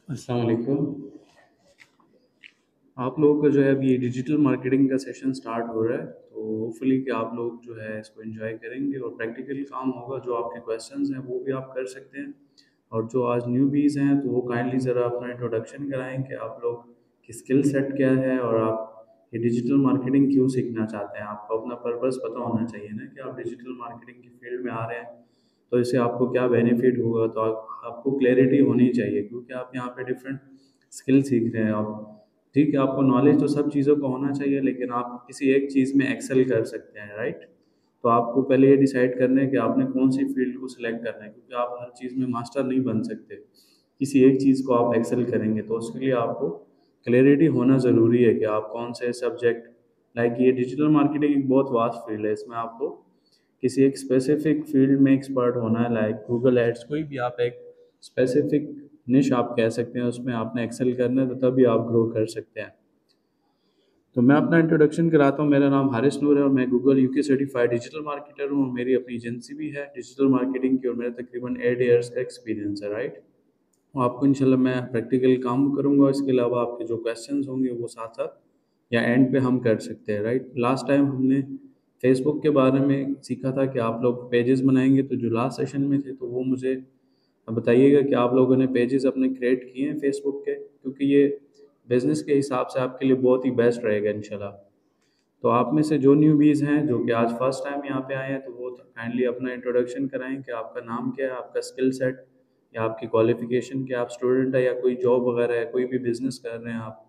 अस्सलाम वालेकुम। आप लोगों का जो है अभी डिजिटल मार्केटिंग का सेशन स्टार्ट हो रहा है, तो होपफुली कि आप लोग जो है इसको एंजॉय करेंगे और प्रैक्टिकल काम होगा। जो आपके क्वेश्चंस हैं वो भी आप कर सकते हैं। और जो आज न्यूबीज़ हैं तो वो काइंडली ज़रा अपना इंट्रोडक्शन कराएं कि आप लोग की स्किल सेट क्या है और आप ये डिजिटल मार्केटिंग क्यों सीखना चाहते हैं। आपको अपना पर्पस पता होना चाहिए ना कि आप डिजिटल मार्केटिंग की फील्ड में आ रहे हैं, तो इससे आपको क्या बेनिफिट होगा। तो आपको क्लैरिटी होनी चाहिए, क्योंकि आप यहाँ पे डिफरेंट स्किल सीख रहे हैं। आप ठीक है, आपको नॉलेज तो सब चीज़ों का होना चाहिए, लेकिन आप किसी एक चीज़ में एक्सेल कर सकते हैं, राइट। तो आपको पहले ये डिसाइड करना है कि आपने कौन सी फील्ड को सिलेक्ट करना है, क्योंकि आप हर चीज़ में मास्टर नहीं बन सकते। किसी एक चीज़ को आप एक्सेल करेंगे तो उसके लिए आपको क्लैरिटी होना ज़रूरी है कि आप कौन से सब्जेक्ट, लाइक ये डिजिटल मार्केटिंग एक बहुत वास्ट फील्ड है। इसमें आपको किसी एक स्पेसिफिक फील्ड में एक्सपर्ट होना है, लाइक गूगल एड्स, कोई भी आप एक स्पेसिफिक निश आप कह सकते हैं, उसमें आपने एक्सेल करना है, तो तभी आप ग्रो कर सकते हैं। तो मैं अपना इंट्रोडक्शन कराता हूँ। मेरा नाम हारिस नूर है और मैं Google UK certified digital marketer हूँ। मेरी अपनी एजेंसी भी है डिजिटल मार्केटिंग की और मेरा तकरीबन 8 ईयर्स का एक्सपीरियंस है, राइट। आपको इंशाल्लाह मैं प्रैक्टिकल काम करूँगा। इसके अलावा आपके जो क्वेश्चंस होंगे वो साथ साथ या एंड पे हम कर सकते हैं, राइट। लास्ट टाइम हमने फेसबुक के बारे में सीखा था कि आप लोग पेजेस बनाएंगे, तो जो लास्ट सेशन में थे तो वो मुझे बताइएगा कि आप लोगों ने पेजेस अपने क्रिएट किए हैं फेसबुक के, क्योंकि ये बिज़नेस के हिसाब से आपके लिए बहुत ही बेस्ट रहेगा इंशाल्लाह। तो आप में से जो न्यूबीज़ हैं जो कि आज फर्स्ट टाइम यहाँ पे आए हैं, तो वो काइंडली अपना इंट्रोडक्शन कराएं कि आपका नाम क्या है, आपका स्किल सेट या आपकी क्वालिफिकेशन, क्या आप स्टूडेंट है या कोई जॉब वगैरह है, कोई भी बिजनेस कर रहे हैं आप।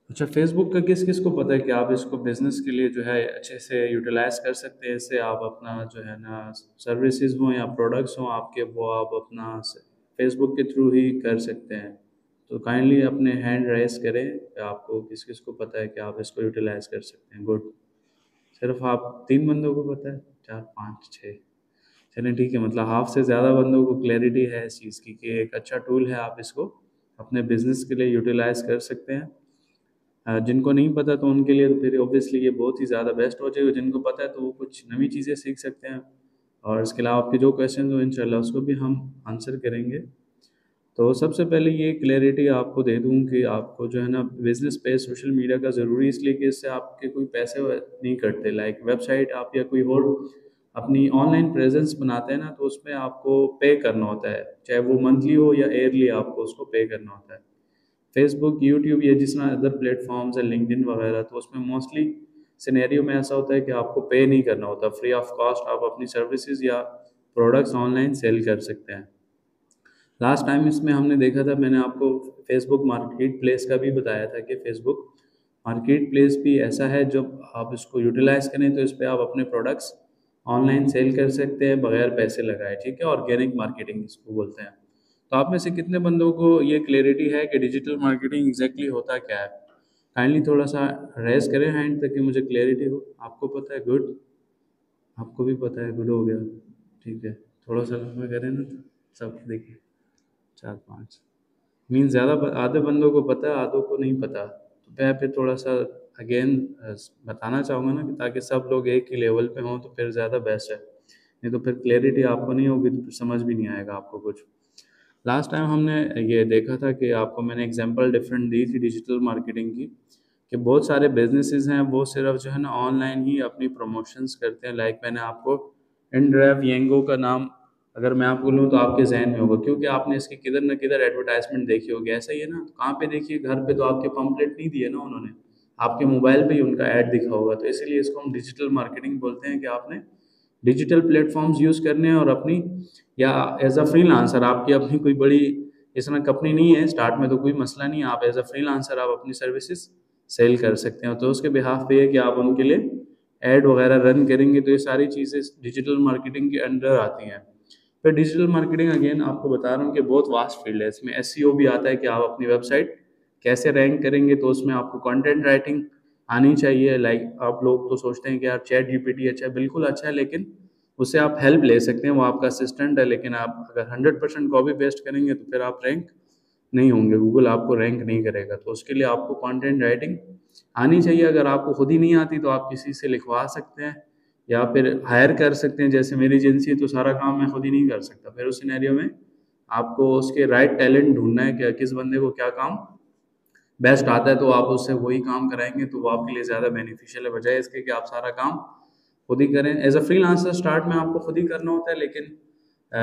अच्छा, फेसबुक का किस किस को पता है कि आप इसको बिजनेस के लिए जो है अच्छे से यूटिलाइज कर सकते हैं। इससे आप अपना जो है ना सर्विसेज हों या प्रोडक्ट्स हों आपके, वो आप अपना फेसबुक के थ्रू ही कर सकते हैं। तो काइंडली अपने हैंड राइज करें कि आपको किस किस को पता है कि आप इसको यूटिलाइज कर सकते हैं। गुड। सिर्फ आप 3 बंदों को पता है? 4 5 6? चलें ठीक है, मतलब हाफ से ज़्यादा बंदों को क्लैरिटी है इस चीज़ की कि एक अच्छा टूल है, आप इसको अपने बिजनेस के लिए यूटिलाइज कर सकते हैं। जिनको नहीं पता तो उनके लिए तो फिर ऑब्वियसली ये बहुत ही ज़्यादा बेस्ट हो जाएगा। जिनको पता है तो वो कुछ नई चीज़ें सीख सकते हैं। और इसके अलावा आपके जो क्वेश्चन हो इंशाल्लाह उसको भी हम आंसर करेंगे। तो सबसे पहले ये क्लैरिटी आपको दे दूं कि आपको जो है ना बिज़नेस पे सोशल मीडिया का ज़रूरी इसलिए कि इससे आपके कोई पैसे नहीं कटते। लाइक वेबसाइट आप या कोई और अपनी ऑनलाइन प्रेजेंस बनाते हैं ना, तो उसमें आपको पे करना होता है, चाहे वो मंथली हो या ईयरली, आपको उसको पे करना होता है। फेसबुक, यूट्यूब, ये जिस तरह अदर प्लेटफॉर्म्स है, लिंक्डइन वगैरह, तो उसमें मोस्टली सिनेरियो में ऐसा होता है कि आपको पे नहीं करना होता, फ्री ऑफ कॉस्ट आप अपनी सर्विसेज या प्रोडक्ट्स ऑनलाइन सेल कर सकते हैं। लास्ट टाइम इसमें हमने देखा था, मैंने आपको फेसबुक मार्केट प्लेस का भी बताया था कि फेसबुक मार्केट प्लेस भी ऐसा है, जब आप इसको यूटिलाइज करें तो इस पर आप अपने प्रोडक्ट्स ऑनलाइन सेल कर सकते हैं बगैर पैसे लगाए, ठीक है। ऑर्गेनिक मार्केटिंग इसको बोलते हैं। तो आप में से कितने बंदों को ये क्लैरिटी है कि डिजिटल मार्केटिंग एग्जैक्टली होता क्या है? काइंडली थोड़ा सा रेज करें हैंड ताकि मुझे क्लैरिटी हो। आपको पता है? गुड। आपको भी पता है? गुड हो गया। ठीक है, थोड़ा सा लंबा करें ना तो सब देखिए। 4 5 मीन ज़्यादा आधे बंदों को पता है, आधों को नहीं पता। तो मैं फिर थोड़ा सा अगेन बताना चाहूँगा ना, कि ताकि सब लोग एक ही लेवल पे हों तो फिर ज़्यादा बेस्ट है। नहीं तो फिर क्लैरिटी आपको नहीं होगी तो फिर समझ भी नहीं आएगा आपको कुछ। लास्ट टाइम हमने ये देखा था कि आपको मैंने एग्जांपल डिफरेंट दी थी डिजिटल मार्केटिंग की, कि बहुत सारे बिजनेसेस हैं वो सिर्फ जो है ना ऑनलाइन ही अपनी प्रमोशंस करते हैं। लाइक मैंने आपको इनड्राइव येंगो का नाम अगर मैं आपको लूँ तो आपके जहन में होगा, क्योंकि आपने इसकी किधर न किधर एडवर्टाइजमेंट देखी होगी। ऐसा ही है ना? तो कहाँ पे देखिए, घर पे तो आपके पम्पलेट नहीं दिए ना उन्होंने, आपके मोबाइल पे ही उनका ऐड दिखा होगा। तो इसीलिए इसको हम डिजिटल मार्केटिंग बोलते हैं कि आपने डिजिटल प्लेटफॉर्म्स यूज़ करने हैं और अपनी, या एज अ फ्रीलांसर, आपकी अपनी कोई बड़ी इस तरह कंपनी नहीं है स्टार्ट में तो कोई मसला नहीं है, आप एज अ फ्रीलांसर आप अपनी सर्विसेज सेल कर सकते हैं। तो उसके बिहाफ पे है कि आप उनके लिए ऐड वगैरह रन करेंगे, तो ये सारी चीज़ें डिजिटल मार्केटिंग के अंडर आती हैं। फिर डिजिटल मार्केटिंग अगेन आपको बता रहा हूँ कि बहुत वास्ट फील्ड है। इसमें एसईओ भी आता है कि आप अपनी वेबसाइट कैसे रैंक करेंगे, तो उसमें आपको कंटेंट राइटिंग आनी चाहिए। लाइक आप लोग तो सोचते हैं कि यार चैट जीपीटी अच्छा है, बिल्कुल अच्छा है, लेकिन उससे आप हेल्प ले सकते हैं, वो आपका असिस्टेंट है। लेकिन आप अगर 100% कॉपी पेस्ट करेंगे तो फिर आप रैंक नहीं होंगे, गूगल आपको रैंक नहीं करेगा। तो उसके लिए आपको कंटेंट राइटिंग आनी चाहिए। अगर आपको खुद ही नहीं आती तो आप किसी से लिखवा सकते हैं या फिर हायर कर सकते हैं। जैसे मेरी एजेंसी है तो सारा काम मैं खुद ही नहीं कर सकता, फिर उस सिनेरियो में आपको उसके राइट टैलेंट ढूंढना है कि किस बंदे को क्या काम बेस्ट आता है, तो आप उससे वही काम कराएंगे तो वो आपके लिए ज़्यादा बेनिफिशियल है, बजाय इसके कि आप सारा काम खुद ही करें। एज अ फ्रीलांसर स्टार्ट में आपको खुद ही करना होता है, लेकिन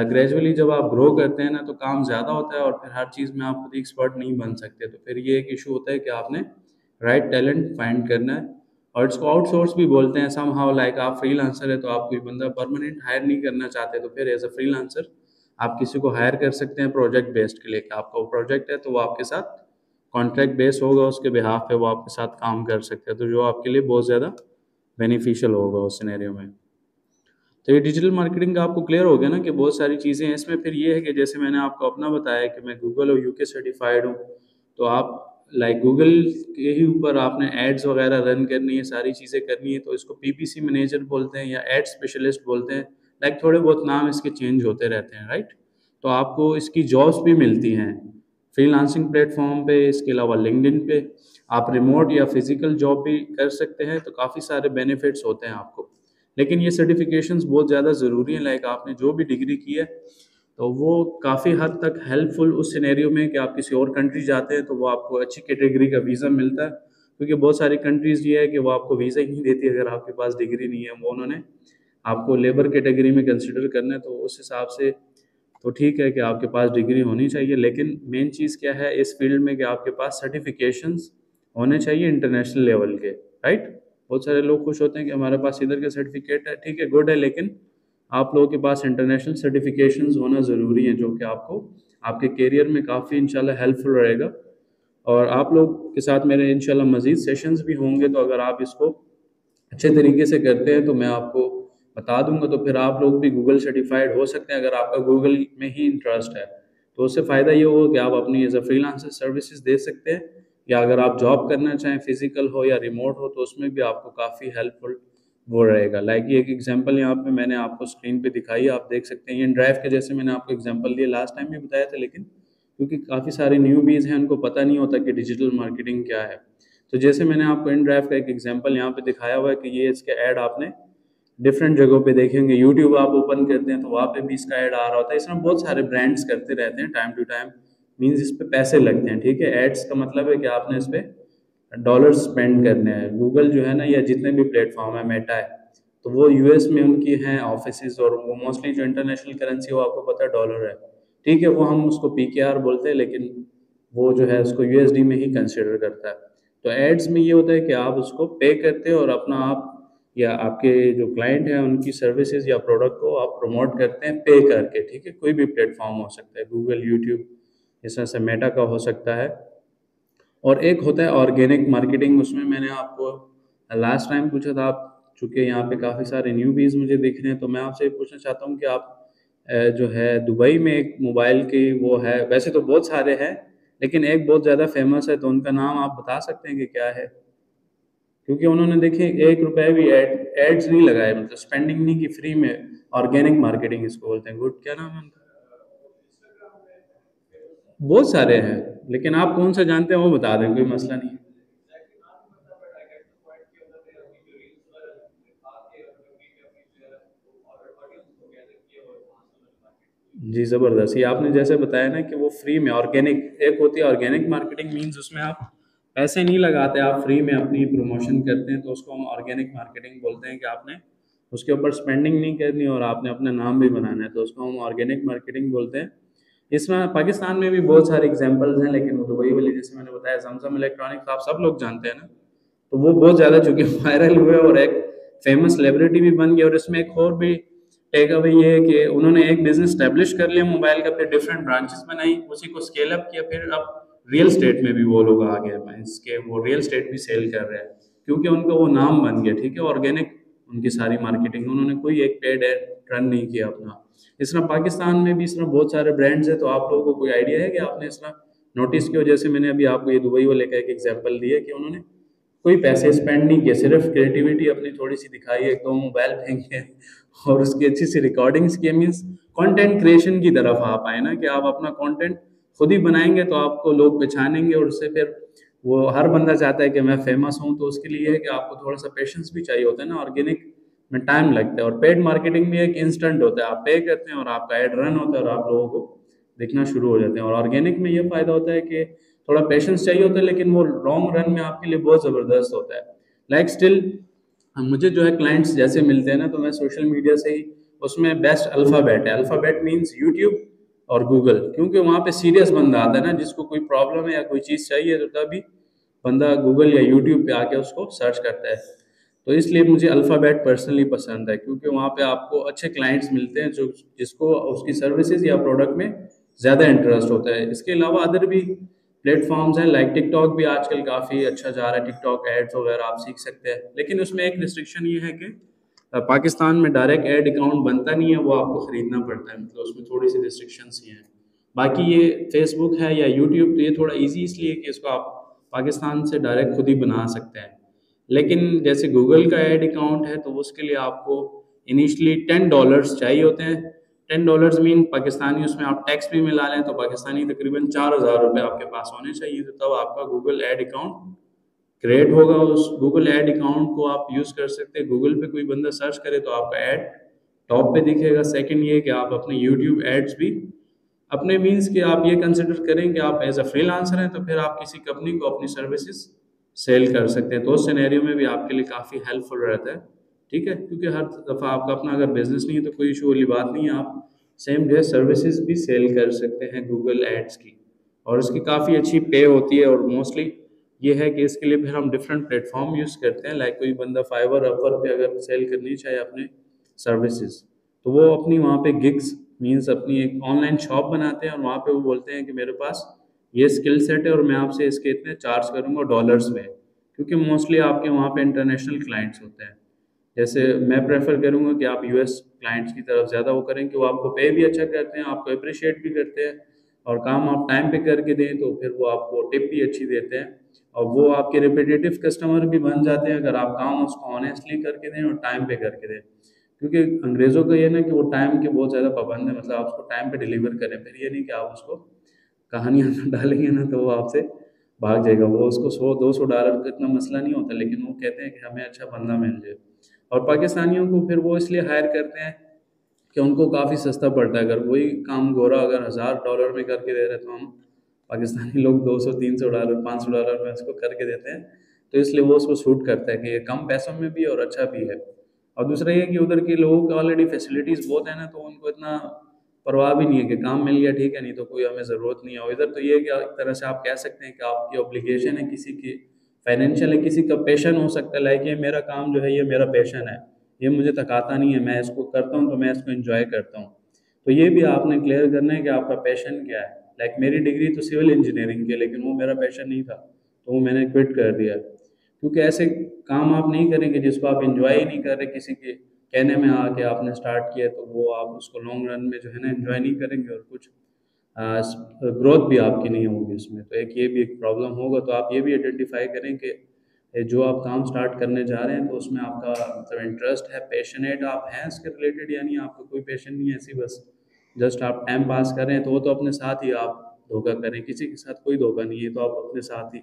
ग्रेजुअली जब आप ग्रो करते हैं ना तो काम ज़्यादा होता है और फिर हर चीज़ में आप खुद ही एक्सपर्ट नहीं बन सकते। तो फिर ये एक इशू होता है कि आपने राइट टैलेंट फाइंड करना है। और इसको आउटसोर्स भी बोलते हैं सम हाउ, लाइक आप फ्रीलांसर है तो आप कोई बंदा परमानेंट हायर नहीं करना चाहते तो फिर एज अ फ्रीलांसर आप किसी को हायर कर सकते हैं प्रोजेक्ट बेस्ड के लिए, कि आपका प्रोजेक्ट है तो वो आपके साथ कॉन्ट्रैक्ट बेस होगा, उसके बिहाफ पे वो आपके साथ काम कर सकते हैं, तो जो आपके लिए बहुत ज़्यादा बेनिफिशियल होगा उस सिनेरियो में। तो ये डिजिटल मार्केटिंग का आपको क्लियर हो गया ना कि बहुत सारी चीज़ें हैं इसमें। फिर ये है कि जैसे मैंने आपको अपना बताया कि मैं गूगल और यूके सर्टिफाइड हूँ, तो आप लाइक गूगल के ही ऊपर आपने एड्स वगैरह रन करनी है, सारी चीज़ें करनी है, तो इसको पीपीसी मैनेजर बोलते हैं या एड स्पेशलिस्ट बोलते हैं। लाइक थोड़े बहुत नाम इसके चेंज होते रहते हैं, राइट। तो आपको इसकी जॉब्स भी मिलती हैं फ्रीलांसिंग प्लेटफॉर्म पे, इसके अलावा लिंक्डइन पे। आप रिमोट या फिजिकल जॉब भी कर सकते हैं, तो काफ़ी सारे बेनिफिट्स होते हैं आपको। लेकिन ये सर्टिफिकेशंस बहुत ज़्यादा ज़रूरी हैं। लाइक आपने जो भी डिग्री की है तो वो काफ़ी हद तक हेल्पफुल उस सिनेरियो में कि आप किसी और कंट्री जाते हैं तो वो आपको अच्छी कैटेगरी का वीज़ा मिलता है। क्योंकि बहुत सारी कंट्रीज़ ये है कि वो आपको वीज़ा ही नहीं देती अगर आपके पास डिग्री नहीं है, वो उन्होंने आपको लेबर कैटेगरी में कंसिडर करना है। तो उस हिसाब से तो ठीक है कि आपके पास डिग्री होनी चाहिए, लेकिन मेन चीज़ क्या है इस फील्ड में कि आपके पास सर्टिफिकेशंस होने चाहिए इंटरनेशनल लेवल के, राइट। बहुत सारे लोग खुश होते हैं कि हमारे पास इधर का सर्टिफिकेट है, ठीक है, गुड है, लेकिन आप लोगों के पास इंटरनेशनल सर्टिफिकेशंस होना ज़रूरी है, जो कि आपको आपके करियर में काफ़ी इंशाल्लाह हेल्पफुल रहेगा। और आप लोग के साथ मेरे इंशाल्लाह मज़ीद सेशंस भी होंगे, तो अगर आप इसको अच्छे तरीके से करते हैं तो मैं आपको बता दूंगा, तो फिर आप लोग भी गूगल सर्टिफाइड हो सकते हैं अगर आपका गूगल में ही इंटरेस्ट है। तो उससे फ़ायदा ये होगा कि आप अपनी एज अ फ्रीलांसर सर्विसेज दे सकते हैं, या अगर आप जॉब करना चाहें फिजिकल हो या रिमोट हो तो उसमें भी आपको काफ़ी हेल्पफुल वो रहेगा। लाइक ये एक एग्जांपल यहाँ पे मैंने आपको स्क्रीन पे दिखाई है, आप देख सकते हैं। ये ड्राइव के जैसे मैंने आपको एग्जांपल दिया, लास्ट टाइम भी बताया था, लेकिन क्योंकि काफ़ी सारे न्यूबीज़ हैं उनको पता नहीं होता कि डिजिटल मार्केटिंग क्या है। तो जैसे मैंने आपको इन ड्राइव का एक एग्जांपल यहाँ पे दिखाया हुआ है कि ये इसके ऐड आपने डिफरेंट जगहों पे देखेंगे। यूट्यूब आप ओपन करते हैं तो वहाँ पे भी इसका ऐड आ रहा होता है। इसमें बहुत सारे ब्रांड्स करते रहते हैं टाइम टू टाइम, मीन्स इस पे पैसे लगते हैं, ठीक है। एड्स का मतलब है कि आपने इस पे डॉलर स्पेंड करने हैं। गूगल जो है ना या जितने भी प्लेटफॉर्म है, मेटा है, तो वो यूएस में उनकी हैं ऑफिसेज, और वो मोस्टली जो इंटरनेशनल करेंसी वो आपको पता है डॉलर है, ठीक है। वो हम उसको पीकेआर बोलते हैं, लेकिन वो जो है उसको यूएसडी में ही कंसिडर करता है। तो एड्स में ये होता है कि आप उसको पे करते हैं और अपना आप या आपके जो क्लाइंट हैं उनकी सर्विसेज या प्रोडक्ट को आप प्रमोट करते हैं पे करके, ठीक है। कोई भी प्लेटफॉर्म हो सकता है, गूगल, यूट्यूब, इस तरह से मेटा का हो सकता है। और एक होता है ऑर्गेनिक मार्केटिंग, उसमें मैंने आपको लास्ट टाइम पूछा था। आप चूँकि यहाँ पे काफ़ी सारे न्यूबीज़ मुझे दिख रहे हैं, तो मैं आपसे ये पूछना चाहता हूँ कि आप जो है दुबई में एक मोबाइल की वो है, वैसे तो बहुत सारे हैं लेकिन एक बहुत ज़्यादा फेमस है, तो उनका नाम आप बता सकते हैं कि क्या है? क्योंकि उन्होंने देखिए 1 रुपया भी एड्स नहीं लगाए, मतलब स्पेंडिंग नहीं की, फ्री में। ऑर्गेनिक मार्केटिंग इसको बोलते हैं। गुड, क्या नाम है उनका? बहुत सारे हैं, लेकिन आप कौन सा जानते हैं वो बता दें, कोई मसला नहीं है। जी ज़बरदस्त। ये आपने जैसे बताया ना कि वो फ्री में ऑर्गेनिक, एक होती है ऑर्गेनिक मार्केटिंग, मीन्स उसमें आप पैसे नहीं लगाते, आप फ्री में अपनी प्रमोशन करते हैं, तो उसको हम ऑर्गेनिक मार्केटिंग बोलते हैं कि आपने उसके ऊपर स्पेंडिंग नहीं करनी और आपने अपना नाम भी बनाना है, तो उसको हम ऑर्गेनिक मार्केटिंग बोलते हैं। इसमें पाकिस्तान में भी बहुत सारे एग्जाम्पल्स हैं, लेकिन वो दुबई वाली जैसे मैंने बताया, जमजम इलेक्ट्रॉनिक्स आप सब लोग जानते हैं ना, तो वो बहुत ज़्यादा चूंकि वायरल हुए और एक फेमस सेलिब्रिटी भी बन गया। और इसमें एक और भी टेक अवे ये है कि उन्होंने एक बिजनेस स्टैब्लिश कर लिया मोबाइल का, फिर डिफरेंट ब्रांचेस बनाई, उसी को स्केल अप किया, फिर अब रियल स्टेट में भी वो लोग आ गए, मीन्स के वो रियल स्टेट भी सेल कर रहे हैं क्योंकि उनका वो नाम बन गया, ठीक है। ऑर्गेनिक उनकी सारी मार्केटिंग, उन्होंने कोई एक पेड एड रन नहीं किया अपना। इस तरह पाकिस्तान में भी इस तरह बहुत सारे ब्रांड्स हैं, तो आप लोगों को कोई आइडिया है कि आपने इस तरह नोटिस किया? जैसे मैंने अभी आपको ये दुबई वाले का एक एग्जांपल दिया कि उन्होंने कोई पैसे स्पेंड नहीं किए, सिर्फ क्रिएटिविटी अपनी थोड़ी सी दिखाई है, एक दो मोबाइल फेंके और उसकी अच्छी सी रिकॉर्डिंग्स की मीन्स कंटेंट क्रिएशन की तरफ आप आए ना, कि आप अपना कंटेंट खुद ही बनाएंगे तो आपको लोग पहचानेंगे, और उससे फिर वो हर बंदा चाहता है कि मैं फेमस हूँ, तो उसके लिए है कि आपको थोड़ा सा पेशेंस भी चाहिए होता है ना, ऑर्गेनिक में टाइम लगता है। और पेड मार्केटिंग में एक इंस्टेंट होता है, आप पे करते हैं और आपका एड रन होता है और आप लोगों को दिखना शुरू हो जाते हैं। और ऑर्गेनिक में ये फायदा होता है कि थोड़ा पेशेंस चाहिए होता है, लेकिन वो लॉन्ग रन में आपके लिए बहुत ज़बरदस्त होता है। लाइक स्टिल मुझे जो है क्लाइंट्स जैसे मिलते हैं ना, तो मैं सोशल मीडिया से ही, उसमें बेस्ट अल्फ़ाबेट है। अल्फ़ाबेट मीन्स यूट्यूब और गूगल, क्योंकि वहाँ पे सीरियस बंदा आता है ना, जिसको कोई प्रॉब्लम है या कोई चीज़ चाहिए, तो तभी बंदा गूगल या यूट्यूब पे आके उसको सर्च करता है। तो इसलिए मुझे अल्फ़ाबेट पर्सनली पसंद है, क्योंकि वहाँ पे आपको अच्छे क्लाइंट्स मिलते हैं जो जिसको उसकी सर्विसेज या प्रोडक्ट में ज़्यादा इंटरेस्ट होता है। इसके अलावा अदर भी प्लेटफॉर्म्स हैं, लाइक टिकटॉक भी आजकल काफ़ी अच्छा जा रहा है, टिकटॉक एड्स वगैरह आप सीख सकते हैं। लेकिन उसमें एक रिस्ट्रिक्शन ये है कि पाकिस्तान में डायरेक्ट ऐड अकाउंट बनता नहीं है, वो आपको ख़रीदना पड़ता है, मतलब उसमें थोड़ी सी रिस्ट्रिक्शंस ही हैं। बाकी ये फेसबुक है या यूट्यूब, तो ये थोड़ा इजी इसलिए कि इसको आप पाकिस्तान से डायरेक्ट खुद ही बना सकते हैं। लेकिन जैसे गूगल का ऐड अकाउंट है, तो उसके लिए आपको इनिशियली $10 चाहिए होते हैं। $10 मीन पाकिस्तानी, उसमें आप टैक्स भी मिला लें तो पाकिस्तानी तकरीबन 4,000 रुपये आपके पास होने चाहिए, तो तब आपका गूगल ऐड अकाउंट क्रिएट होगा। उस गूगल ऐड अकाउंट को आप यूज़ कर सकते हैं, गूगल पे कोई बंदा सर्च करे तो आपका ऐड टॉप पे दिखेगा। सेकंड ये कि आप अपने यूट्यूब एड्स भी अपने मीन्स कि आप ये कंसिडर करें कि आप एज अ फ्रीलांसर हैं, तो फिर आप किसी कंपनी को अपनी सर्विसेज सेल कर सकते हैं, तो उस सिनेरियो में भी आपके लिए काफ़ी हेल्पफुल रहता है। ठीक है, क्योंकि हर दफ़ा आपका अपना अगर बिजनेस नहीं है तो कोई इशू वाली बात नहीं है, आप सेम जो है सर्विसेज भी सेल कर सकते हैं गूगल एड्स की, और इसकी काफ़ी अच्छी पे होती है। और मोस्टली ये है कि इसके लिए फिर हम डिफरेंट प्लेटफॉर्म यूज़ करते हैं, लाइक कोई बंदा फाइवर अपवर पे अगर सेल करनी चाहे अपने सर्विसेज, तो वो अपनी वहाँ पे गिग्स मीन्स अपनी एक ऑनलाइन शॉप बनाते हैं, और वहाँ पे वो बोलते हैं कि मेरे पास ये स्किल सेट है और मैं आपसे इसके इतने चार्ज करूँगा डॉलर्स में, क्योंकि मोस्टली आपके वहाँ पे इंटरनेशनल क्लाइंट्स होते हैं। जैसे मैं प्रेफर करूँगा कि आप यूएस क्लाइंट्स की तरफ ज़्यादा वो करें, कि वो आपको पे भी अच्छा करते हैं, आपको अप्रिशिएट भी करते हैं, और काम आप टाइम पे करके दें तो फिर वो आपको टिप भी अच्छी देते हैं, और वो आपके रिपीटेटिव कस्टमर भी बन जाते हैं अगर आप काम उसको ऑनेस्टली करके दें और टाइम पे करके दें। क्योंकि अंग्रेज़ों का ये ना कि वो टाइम के बहुत ज़्यादा पाबंद है, मतलब आप उसको टाइम पे डिलीवर करें, फिर ये नहीं कि आप उसको कहानियाँ डालेंगे ना तो वो आपसे भाग जाएगा। वो उसको $100-200 का इतना मसला नहीं होता, लेकिन वो कहते हैं कि हमें अच्छा बंदा मिल जाए। और पाकिस्तानियों को फिर वो इसलिए हायर करते हैं कि उनको काफ़ी सस्ता पड़ता है। अगर वही काम गोरा अगर $1000 में करके दे रहे हैं, तो हम पाकिस्तानी लोग $200-300 $500 में उसको करके देते हैं। तो इसलिए वो उसको सूट करता है कि ये कम पैसों में भी और अच्छा भी है। और दूसरा ये कि उधर के लोगों को ऑलरेडी फैसिलिटीज़ बहुत है ना, तो उनको इतना परवाह भी नहीं है कि काम मिल गया ठीक है, नहीं तो कोई हमें ज़रूरत नहीं है। और इधर तो ये है कि एक तरह से आप कह सकते हैं कि आपकी ऑब्लिगेशन है किसी की, फाइनेंशियल है, किसी का पैशन हो सकता है, लाइक ये मेरा काम जो है ये मेरा पैशन है, ये मुझे थकाता नहीं है, मैं इसको करता हूँ तो मैं इसको एंजॉय करता हूँ। तो ये भी आपने क्लियर करना है कि आपका पैशन क्या है। लाइक मेरी डिग्री तो सिविल इंजीनियरिंग की है, लेकिन वो मेरा पैशन नहीं था, तो वो मैंने क्विट कर दिया, क्योंकि ऐसे काम आप नहीं करेंगे जिसको आप एंजॉय ही नहीं कर रहे, किसी के कहने में आके आपने स्टार्ट किया, तो वो आप उसको लॉन्ग रन में जो है ना एंजॉय नहीं करेंगे, और कुछ ग्रोथ भी आपकी नहीं होगी उसमें। तो एक ये भी एक प्रॉब्लम होगा, तो आप ये भी आइडेंटिफाई करें कि जो आप काम स्टार्ट करने जा रहे हैं तो उसमें आपका मतलब इंटरेस्ट है, पैशनेट आप हैं इसके रिलेटेड, यानी आपका कोई पैशन नहीं है, ऐसी बस जस्ट आप टाइम पास कर रहे हैं, तो वो तो अपने साथ ही आप धोखा करें, किसी के साथ कोई धोखा नहीं है, तो आप अपने साथ ही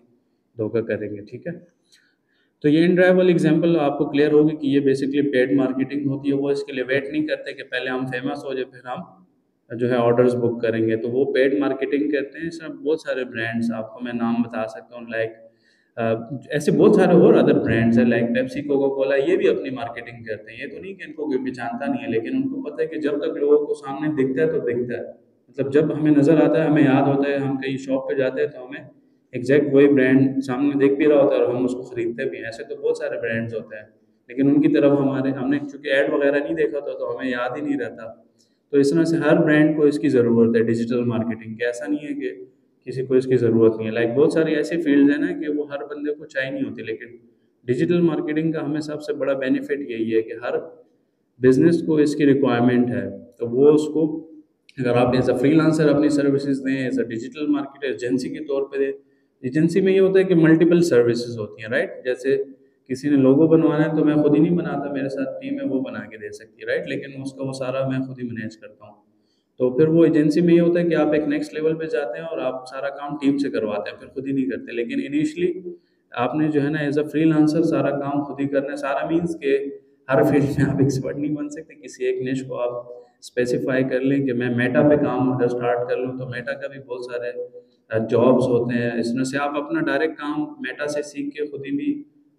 धोखा करेंगे। ठीक है, तो ये इन ड्राइव वाली एग्जांपल आपको क्लियर होगी कि ये बेसिकली पेड मार्केटिंग होती है। वो इसके लिए वेट नहीं करते कि पहले हम फेमस हो जाए फिर हम जो है ऑर्डर्स बुक करेंगे, तो वो पेड मार्केटिंग करते हैं। इसमें बहुत सारे ब्रांड्स आपको मैं नाम बता सकता हूँ, लाइक ऐसे बहुत सारे और अदर ब्रांड्स हैं, लाइक पेप्सी, कोका कोला, ये भी अपनी मार्केटिंग करते हैं। ये तो नहीं कि इनको कोई पहचानता नहीं है, लेकिन उनको पता है कि जब तक लोगों को सामने दिखता है तो दिखता है, मतलब जब हमें नज़र आता है, हमें याद होता है, हम कहीं शॉप पे जाते हैं तो हमें एग्जैक्ट वही ब्रांड सामने दिख भी रहा होता है और हम उसको खरीदते भी हैं। ऐसे तो बहुत सारे ब्रांड्स होते हैं, लेकिन उनकी तरफ हमने चूंकि ऐड वगैरह नहीं देखा था तो हमें याद ही नहीं रहता। तो इस तरह से हर ब्रांड को इसकी ज़रूरत है डिजिटल मार्केटिंग की, ऐसा नहीं है कि किसी को इसकी ज़रूरत नहीं है। लाइक बहुत सारी ऐसी फील्ड है ना कि वो हर बंदे को चाहिए नहीं होती, लेकिन डिजिटल मार्केटिंग का हमें सबसे बड़ा बेनिफिट यही है कि हर बिजनेस को इसकी रिक्वायरमेंट है, तो वो उसको अगर आप एज अ फ्रीलांसर अपनी सर्विसेज दें, as a digital marketer agency के तौर पे दें। एजेंसी में ये होता है कि मल्टीपल सर्विसेज होती हैं, राइट। जैसे किसी ने लोगो बनवाना है तो मैं खुद ही नहीं बनाता, मेरे साथ टीम है वो बना के दे सकती है, राइट, लेकिन उसका वो सारा मैं खुद ही मैनेज करता हूँ। तो फिर वो एजेंसी में ये होता है कि आप एक नेक्स्ट लेवल पे जाते हैं और आप सारा काम टीम से करवाते हैं, फिर खुद ही नहीं करते। लेकिन इनिशियली आपने जो है ना एज अ फ्रीलांसर सारा काम खुद ही करना है। सारा मीन्स के हर फील्ड में आप एक्सपर्ट नहीं बन सकते, किसी एक निश को आप स्पेसिफाई कर लें कि मैं मेटा पे काम अगर स्टार्ट कर लूँ तो मेटा का भी बहुत सारे जॉब्स होते हैं, इसमें से आप अपना डायरेक्ट काम मेटा से सीख के खुद ही भी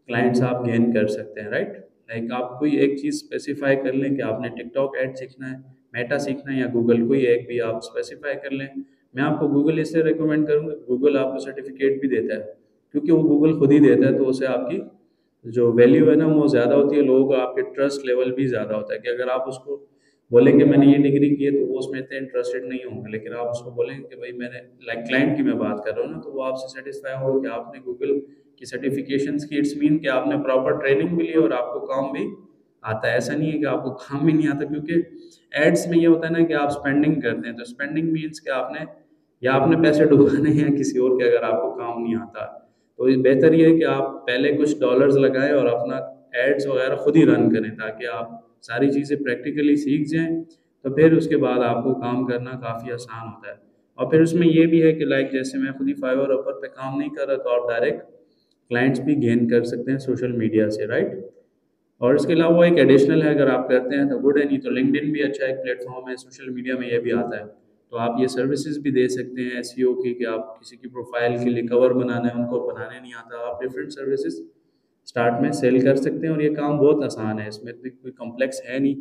क्लाइंट्स आप गेन कर सकते हैं, राइट। लाइक आप कोई एक चीज़ स्पेसिफाई कर लें कि आपने टिकटॉक ऐड सीखना है, मेटा सीखना है या गूगल, कोई एक भी आप स्पेसिफाई कर लें। मैं आपको गूगल इससे रिकमेंड करूँगा, गूगल आपको सर्टिफिकेट भी देता है, क्योंकि वो गूगल खुद ही देता है, तो उससे आपकी जो वैल्यू है ना वो ज़्यादा होती है, लोगों का आपके ट्रस्ट लेवल भी ज़्यादा होता है। कि अगर आप उसको बोलेंगे मैंने ये डिग्री की है तो वो उसमें इतने इंटरेस्टेड नहीं होंगे, लेकिन आप उसको बोलेंगे कि भाई मैंने, लाइक क्लाइंट की मैं बात कर रहा हूँ ना, तो वो आपसे सेटिस्फाई होगा कि आपने गूगल की सर्टिफिकेशंस की। इट्स मीन कि आपने प्रॉपर ट्रेनिंग भी ली और आपको काम भी आता है। ऐसा नहीं है कि आपको काम भी नहीं आता, क्योंकि एड्स में ये होता है ना कि आप स्पेंडिंग करते हैं, तो स्पेंडिंग मीन्स कि आपने या अपने पैसे डुबाने हैं किसी और के, अगर आपको काम नहीं आता। तो ये बेहतर ये है कि आप पहले कुछ डॉलर्स लगाएं और अपना एड्स वगैरह खुद ही रन करें, ताकि आप सारी चीज़ें प्रैक्टिकली सीख जाएं, तो फिर उसके बाद आपको काम करना काफ़ी आसान होता है। और फिर उसमें ये भी है कि लाइक जैसे मैं खुद ही फाइवर अपर पे काम नहीं कर रहा, तो आप डायरेक्ट क्लाइंट्स भी गेन कर सकते हैं सोशल मीडिया से, राइट। और इसके अलावा वो एक एडिशनल है, अगर आप करते हैं तो गुड है, नहीं तो लिंक्डइन भी अच्छा एक प्लेटफॉर्म है, सोशल मीडिया में ये भी आता है। तो आप ये सर्विसेज भी दे सकते हैं एसईओ की, कि आप किसी की प्रोफाइल के लिए कवर बनाना है, उनको बनाने नहीं आता, आप डिफरेंट सर्विसेज स्टार्ट में सेल कर सकते हैं। और ये काम बहुत आसान है, इसमें कोई कॉम्प्लेक्स है नहीं,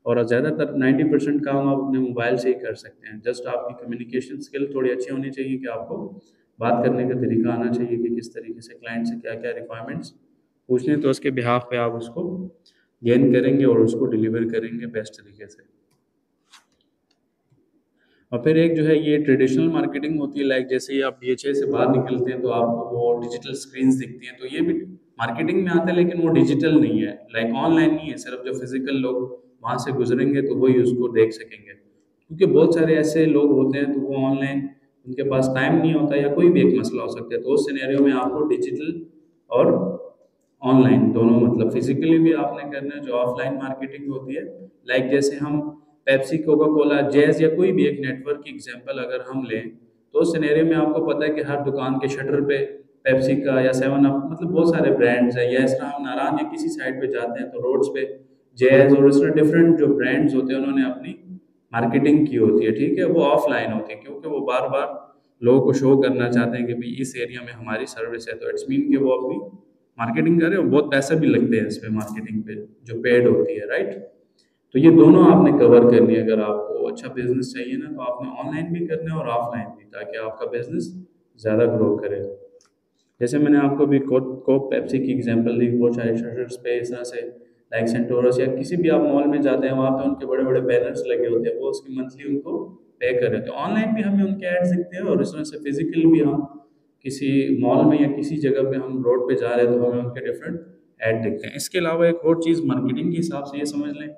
और ज़्यादातर 90% काम आप अपने मोबाइल से ही कर सकते हैं। जस्ट आपकी कम्युनिकेशन स्किल थोड़ी अच्छी होनी चाहिए, कि आपको बात करने का तरीका आना चाहिए कि किस तरीके से क्लाइंट से क्या क्या रिक्वायरमेंट्स पूछने, तो उसके बिहाफ पे आप उसको गेन करेंगे और उसको डिलीवर करेंगे बेस्ट तरीके से। और फिर एक जो है ये ट्रेडिशनल मार्केटिंग होती है, लाइक जैसे ही आप डीएचए से बाहर निकलते हैं तो आपको वो डिजिटल स्क्रीन्स दिखती हैं, तो ये भी मार्केटिंग में आता है, लेकिन वो डिजिटल नहीं है, लाइक ऑनलाइन नहीं है, सिर्फ जो फिजिकल लोग वहाँ से गुजरेंगे तो वही उसको देख सकेंगे। क्योंकि बहुत सारे ऐसे लोग होते हैं तो वो ऑनलाइन उनके पास टाइम नहीं होता, या कोई भी एक मसला हो सकता है, तो उस सिनेरियो में आपको डिजिटल और ऑनलाइन दोनों, मतलब फिजिकली भी आपने करना है, जो ऑफलाइन मार्केटिंग होती है, लाइक जैसे हम पेप्सी, कोका कोला, जैज या कोई भी एक नेटवर्क की एग्जांपल अगर हम लें, तो उस सिनेरियो में आपको पता है कि हर दुकान के शटर पे पेप्सी का या सेवन अप, मतलब बहुत सारे ब्रांड्स हैं, या इस तरह हम नारायण या किसी साइड पे जाते हैं तो रोड्स पे जैज और इस तरह डिफरेंट जो ब्रांड्स होते हैं उन्होंने अपनी मार्केटिंग की होती है, ठीक है, वो ऑफलाइन होती है, क्योंकि वो बार बार लोगों को शो करना चाहते हैं कि भाई इस एरिया में हमारी सर्विस है, तो इट्स मीन कि वो अपनी मार्केटिंग कर रहे हो, बहुत पैसा भी लगते हैं इस पे मार्केटिंग पे जो पेड होती है, राइट। तो ये दोनों आपने कवर करनी है, अगर आपको अच्छा बिजनेस चाहिए ना, तो आपने ऑनलाइन भी करना है और ऑफलाइन भी, ताकि आपका बिजनेस ज़्यादा ग्रो करे। जैसे मैंने आपको भी कोक पेप्सी की एग्जांपल दी, बहुत सारे शटर्स पे इस तरह से, लाइक सेंटोरस या किसी भी आप मॉल में जाते हैं, वहाँ पे उनके बड़े बड़े बैनर्स लगे होते हैं, वो उसकी मंथली उनको पे कर रहे थे। ऑनलाइन भी हमें उनके एड्स दिखते हैं, और इस तरह से फिजिकल भी हम किसी मॉल में या किसी जगह पे हम रोड पे जा रहे हैं तो हमें उनके डिफरेंट ऐड दिखते हैं। इसके अलावा एक और चीज़ मार्केटिंग के हिसाब से ये समझ लें,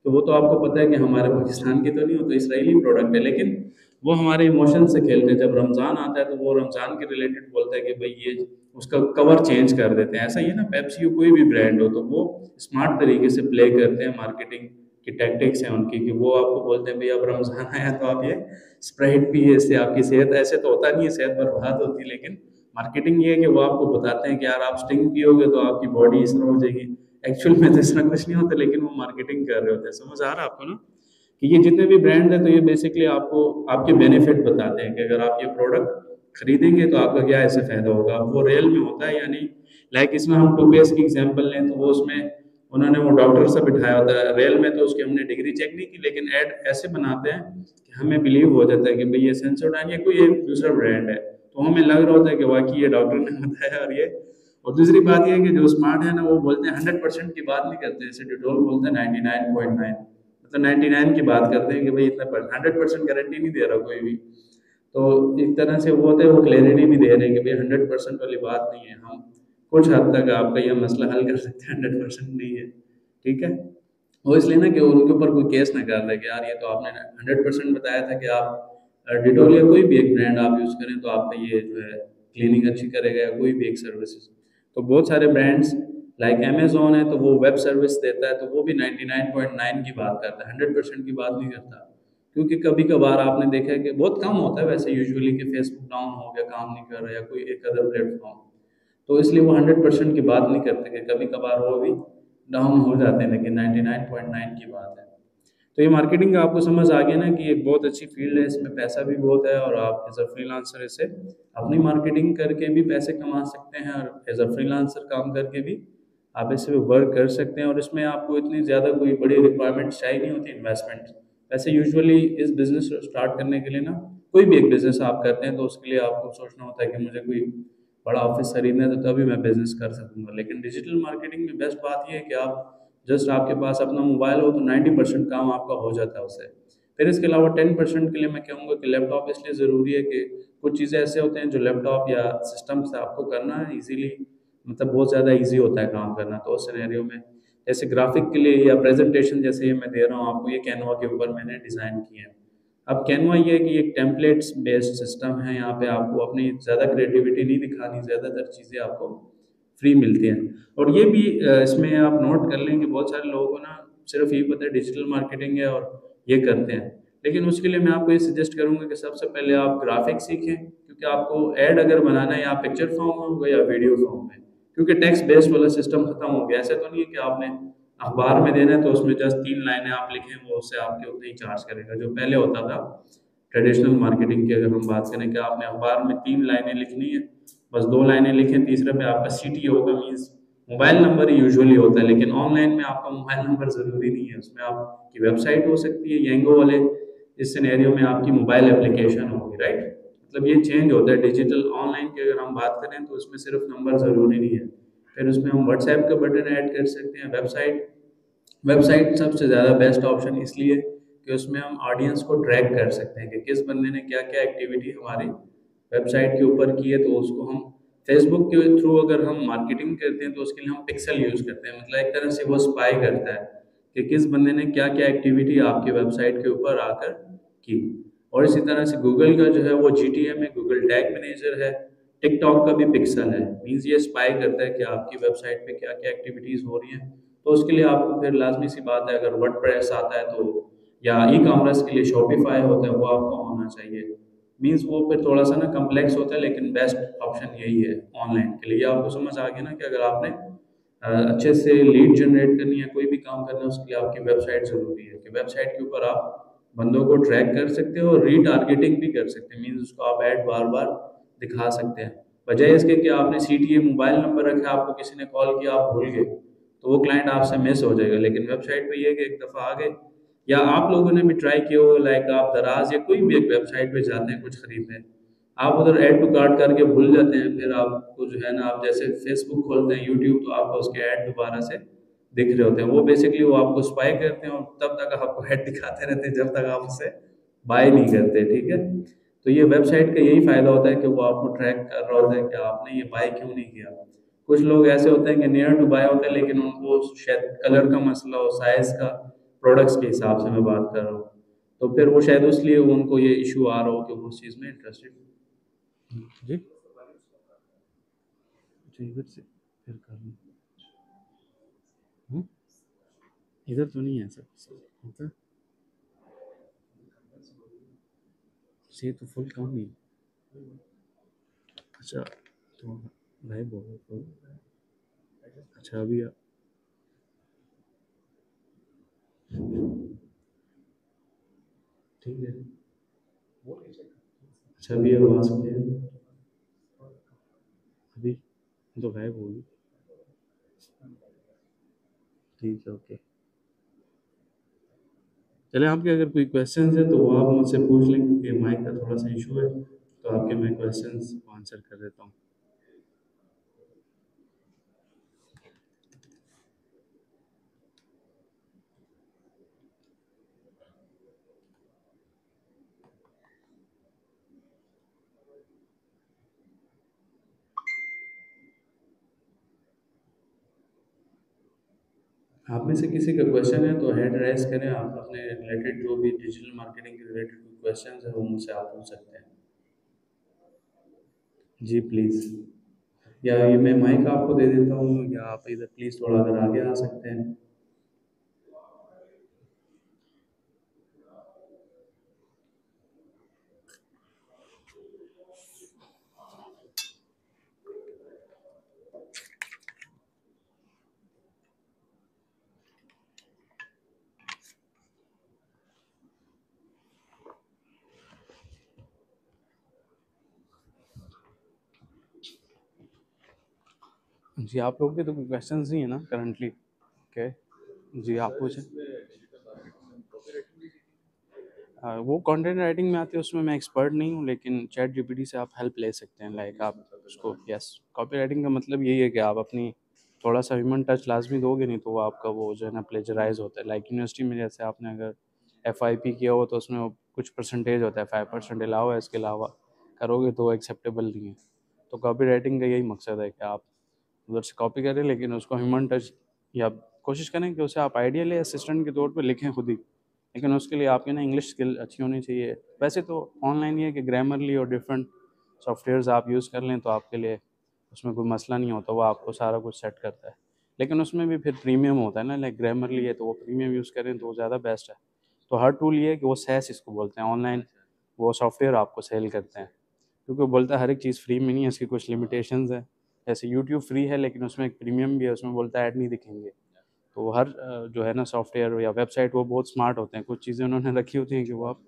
तो वो तो आपको पता है कि हमारे पाकिस्तान की तो नहीं, हो तो इसराइली प्रोडक्ट है, लेकिन वो हमारे इमोशन से खेलते हैं। जब रमज़ान आता है तो वो रमज़ान के रिलेटेड बोलता है कि भाई ये उसका कवर चेंज कर देते हैं। ऐसा ही है ना, पेप्सी कोई भी ब्रांड हो तो वो स्मार्ट तरीके से प्ले करते हैं, मार्केटिंग की टैक्टिक्स हैं उनकी, कि वो आपको बोलते हैं भाई अब रमज़ान आया तो आप ये स्प्राइट पिए, इससे आपकी सेहत, ऐसे तो होता नहीं है सेहत बर्बाद होती है, लेकिन मार्केटिंग ये है कि वो आपको बताते हैं कि यार आप स्टिंग पियोगे तो आपकी बॉडी इस तरह हो जाएगी। एक्चुअल में तो इस तरह कुछ नहीं होता, लेकिन वो मार्केटिंग कर रहे होते हैं। समझ आ रहा है आपको ना, कि ये जितने भी ब्रांड हैं तो ये बेसिकली आपको आपके बेनिफिट बताते हैं कि अगर आप ये प्रोडक्ट खरीदेंगे तो आपका क्या ऐसे फायदा होगा, वो रियल में होता है या नहीं। लाइक इसमें हम टूथपेस्ट की एग्जांपल लें तो वो उसमें उन्होंने वो डॉक्टर से बिठाया होता है, रियल में तो उसकी हमने डिग्री चेक नहीं की, लेकिन ऐड ऐसे बनाते हैं कि हमें बिलीव हो जाता है कि भाई ये सेंसोडाइन या कोई एक दूसरा ब्रांड है, तो हमें लग रहा होता है कि वाकई ये डॉक्टर ने बताया। और ये, और दूसरी बात ये है कि जो स्मार्ट है ना, वो बोलते हैं 100% की बात नहीं करते, जैसे डिटोल बोलते हैं 99.9, मतलब 99 की बात करते हैं कि भाई इतना 100% गारंटी नहीं दे रहा कोई भी। तो एक तरह से वो होता है, वो क्लैरिटी भी दे रहे हैं कि भाई 100% वाली बात नहीं है, हम कुछ हद तक आपका यह मसला हल कर सकते हैं, 100% नहीं है, ठीक है। वो इसलिए ना कि उनके ऊपर कोई केस ना कर दे कि यार ये तो आपने 100% बताया था कि आप डिटोल या कोई भी एक ब्रांड आप यूज़ करें तो आपका ये जो है क्लीनिंग अच्छी करेगा, या कोई भी एक सर्विसेज। तो बहुत सारे ब्रांड्स लाइक अमेजोन है तो वो वेब सर्विस देता है, तो वो भी 99.9 की बात करता है, 100% की बात नहीं करता। क्योंकि कभी कभार आपने देखा है कि बहुत कम होता है वैसे यूजुअली कि फेसबुक डाउन हो गया, काम नहीं कर रहा, या कोई एक अदर प्लेटफॉर्म, तो इसलिए वो 100% की बात नहीं करते कि कभी कभार वो भी डाउन हो जाते हैं, लेकिन 99.9 की बात है। तो ये मार्केटिंग का आपको समझ आ गया ना कि एक बहुत अच्छी फील्ड है, इसमें पैसा भी बहुत है, और आप एज अ फ्रीलांसर इसे अपनी मार्केटिंग करके भी पैसे कमा सकते हैं, और एज अ फ्रीलांसर काम करके भी आप इसे वर्क कर सकते हैं, और इसमें आपको इतनी ज़्यादा कोई बड़ी रिक्वायरमेंट चाहिए नहीं होती इन्वेस्टमेंट। वैसे यूजुअली इस बिज़नेस स्टार्ट करने के लिए ना, कोई भी एक बिज़नेस आप करते हैं तो उसके लिए आपको सोचना होता है कि मुझे कोई बड़ा ऑफिस खरीदना है तो तभी मैं बिज़नेस कर सकूँगा। लेकिन डिजिटल मार्केटिंग में बेस्ट बात ये है कि आप जस्ट आपके पास अपना मोबाइल हो तो 90% काम आपका हो जाता है उससे। फिर इसके अलावा 10% के लिए मैं कहूँगा कि लैपटॉप इसलिए ज़रूरी है कि कुछ चीज़ें ऐसे होते हैं जो लैपटॉप या सिस्टम से आपको करना है ईज़िली, मतलब बहुत ज़्यादा ईज़ी होता है काम करना। तो उस सिनेरियो में जैसे ग्राफिक के लिए या प्रेजेंटेशन जैसे ये मैं दे रहा हूँ आपको, ये कैनवा के ऊपर मैंने डिज़ाइन किए हैं। अब कैनवा ये है कि एक टेम्पलेट्स बेस्ड सिस्टम है, यहाँ पे आपको अपनी ज़्यादा क्रिएटिविटी नहीं दिखानी, ज़्यादातर चीज़ें आपको फ्री मिलती हैं। और ये भी इसमें आप नोट कर लें कि बहुत सारे लोगों को ना सिर्फ यही पता है डिजिटल मार्केटिंग है और ये करते हैं, लेकिन उसके लिए मैं आपको ये सजेस्ट करूंगा कि सबसे पहले आप ग्राफिक सीखें, क्योंकि आपको ऐड अगर बनाना है या पिक्चर फॉर्म में होगा या वीडियो फॉर्म में, क्योंकि टेक्स्ट बेस्ड वाला सिस्टम खत्म हो गया। ऐसा तो नहीं है कि आपने अखबार में देना है तो उसमें जस्ट 3 लाइनें आप लिखें, वो उससे आपके उतने ही चार्ज करेगा, जो पहले होता था ट्रेडिशनल मार्केटिंग की अगर हम बात करें कि आपने अखबार में 3 लाइनें लिखनी है, बस 2 लाइनें लिखें, तीसरे पे आपका सीटी होगा, मीन्स मोबाइल नंबर ही यूजुअली होता है। लेकिन ऑनलाइन में आपका मोबाइल नंबर ज़रूरी नहीं है, उसमें आपकी वेबसाइट हो सकती है, येंगो वाले इस सिनेरियो में आपकी मोबाइल एप्लीकेशन होगी, राइट। मतलब ये चेंज होता है डिजिटल ऑनलाइन की अगर हम बात करें तो उसमें सिर्फ नंबर ज़रूरी नहीं है। फिर उसमें हम व्हाट्सएप का बटन ऐड कर सकते हैं, वेबसाइट। वेबसाइट सबसे ज़्यादा बेस्ट ऑप्शन इसलिए कि उसमें हम ऑडियंस को ट्रैक कर सकते हैं कि किस बंदे ने क्या क्या एक्टिविटी हमारी वेबसाइट के ऊपर की है, तो उसको हम फेसबुक के थ्रू अगर हम मार्केटिंग करते हैं तो उसके लिए हम पिक्सल यूज़ करते हैं, मतलब एक तरह से वो स्पाई करता है कि किस बंदे ने क्या क्या एक्टिविटी आपकी वेबसाइट के ऊपर आकर की। और इसी तरह से गूगल का जो है वो GTM है, गूगल टैग मैनेजर है। टिकटॉक का भी पिक्सल है, मीन्स ये स्पाई करता है कि आपकी वेबसाइट पे क्या क्या एक्टिविटीज़ हो रही हैं। तो उसके लिए आपको फिर लाजमी सी बात है, अगर वर्डप्रेस आता है तो, या ई कॉमर्स के लिए शॉपिफाई होता है, वो आपको होना चाहिए। मीन्स वो फिर थोड़ा सा ना कम्प्लेक्स होता है, लेकिन बेस्ट ऑप्शन यही है ऑनलाइन के लिए। ये आपको समझ आ गया ना कि अगर आपने अच्छे से लीड जनरेट करनी है, कोई भी काम करना है, उसके लिए आपकी वेबसाइट ज़रूरी है कि वेबसाइट के ऊपर आप बंदों को ट्रैक कर सकते हो और रीटारगेटिंग भी कर सकते हैं, मीन्स उसको आप ऐड बार बार दिखा सकते हैं। बजाय इसके कि आपने CTA मोबाइल नंबर रखा, आपको किसी ने कॉल किया, आप भूल गए, तो वो क्लाइंट आपसे मिस हो जाएगा। लेकिन वेबसाइट पे ये है कि एक दफ़ा आ गए, या आप लोगों ने भी ट्राई किया हो, लाइक आप दराज या कोई भी एक वेबसाइट पे जाते हैं कुछ खरीदने, आप उधर ऐड टू कार्ट करके भूल जाते हैं, फिर आपको जो है ना, आप जैसे फेसबुक खोलते हैं, यूट्यूब, तो आपको उसके ऐड दोबारा से दिख रहे होते हैं। वो बेसिकली वो आपको स्पाई करते हैं और तब तक आपको ऐड दिखाते रहते हैं जब तक आप उससे बाय नहीं करते, ठीक है। तो ये वेबसाइट का यही फ़ायदा होता है कि वो आपको ट्रैक कर रहा होता है कि आपने ये बाय क्यों नहीं किया। कुछ लोग ऐसे होते हैं कि नियर टू बाय होते हैं, लेकिन उनको शायद कलर का मसला हो, साइज़ का, प्रोडक्ट्स के हिसाब से मैं बात कर रहा हूँ, तो फिर वो शायद इसलिए उनको ये इशू आ रहा हो कि वो उस चीज़ में इंटरेस्टेड। जी, अच्छा इधर से फिर कर लूँ। हम्म? इधर तो नहीं है सर, इधर से तो फुल काम नहीं। अच्छा, तो लाइव होगा तो, अच्छा अभी ठीक है। अच्छा अभी आवाज़ क्लियर है? अभी तो गायब होगी। ठीक है, ओके। चले, आपके अगर कोई क्वेश्चन है तो वो आप मुझसे पूछ लें, क्योंकि माइक का थोड़ा सा इशू है, तो आपके मैं क्वेश्चंस आंसर कर देता हूँ। आप में से किसी का क्वेश्चन है तो हैंड राइज करें, आप अपने रिलेटेड जो भी डिजिटल मार्केटिंग के रिलेटेड क्वेश्चन है वो मुझसे आप पूछ सकते हैं। जी प्लीज़। या ये मैं माइक आपको दे देता हूँ, या आप इधर प्लीज़ थोड़ा अगर आगे आ सकते हैं। जी, आप लोग के तो कोई क्वेश्चंस नहीं है ना करंटली? ओके, जी आप पूछें। वो कंटेंट राइटिंग में आती है, उसमें मैं एक्सपर्ट नहीं हूँ, लेकिन चैट जीपीटी से आप हेल्प ले सकते हैं। लाइक आप उसको, यस, कॉपी राइटिंग का मतलब यही है कि आप अपनी थोड़ा सा ह्यूमन टच लाजमी दोगे, नहीं तो वो आपका वो जो है ना प्लेजराइज होता है। लाइक यूनिवर्सिटी में जैसे आपने अगर FIP किया हो तो उसमें वो कुछ परसेंटेज होता है, 5% अलावा है, इसके अलावा करोगे तो एक्सेप्टेबल नहीं है। तो कॉपी राइटिंग का यही मकसद है कि आप उधर से कॉपी करें, लेकिन उसको ह्यूमन टच, या कोशिश करें कि उसे आप आइडियल असिस्टेंट के तौर पे लिखें खुद ही, लेकिन उसके लिए आपकी ना इंग्लिश स्किल अच्छी होनी चाहिए। वैसे तो ऑनलाइन ये है कि ग्रामरली और डिफरेंट सॉफ्टवेयर्स आप यूज़ कर लें तो आपके लिए उसमें कोई मसला नहीं होता, वो आपको सारा कुछ सेट करता है। लेकिन उसमें भी फिर प्रीमियम होता है ना, लाइक ग्रामरली है तो वो प्रीमियम यूज़ करें तो वो ज़्यादा बेस्ट है। तो हर टूल ये है कि वो सैस इसको बोलते हैं, ऑनलाइन वो सॉफ्टवेयर आपको सेल करते हैं, क्योंकि वो बोलता है हर एक चीज़ फ्री में नहीं है, इसकी कुछ लिमिटेशंस है। जैसे यूट्यूब फ्री है, लेकिन उसमें एक प्रीमियम भी है, उसमें बोलता है ऐड नहीं दिखेंगे। तो हर जो है ना सॉफ्टवेयर या वेबसाइट वो बहुत स्मार्ट होते हैं, कुछ चीज़ें उन्होंने रखी होती हैं कि वो आप,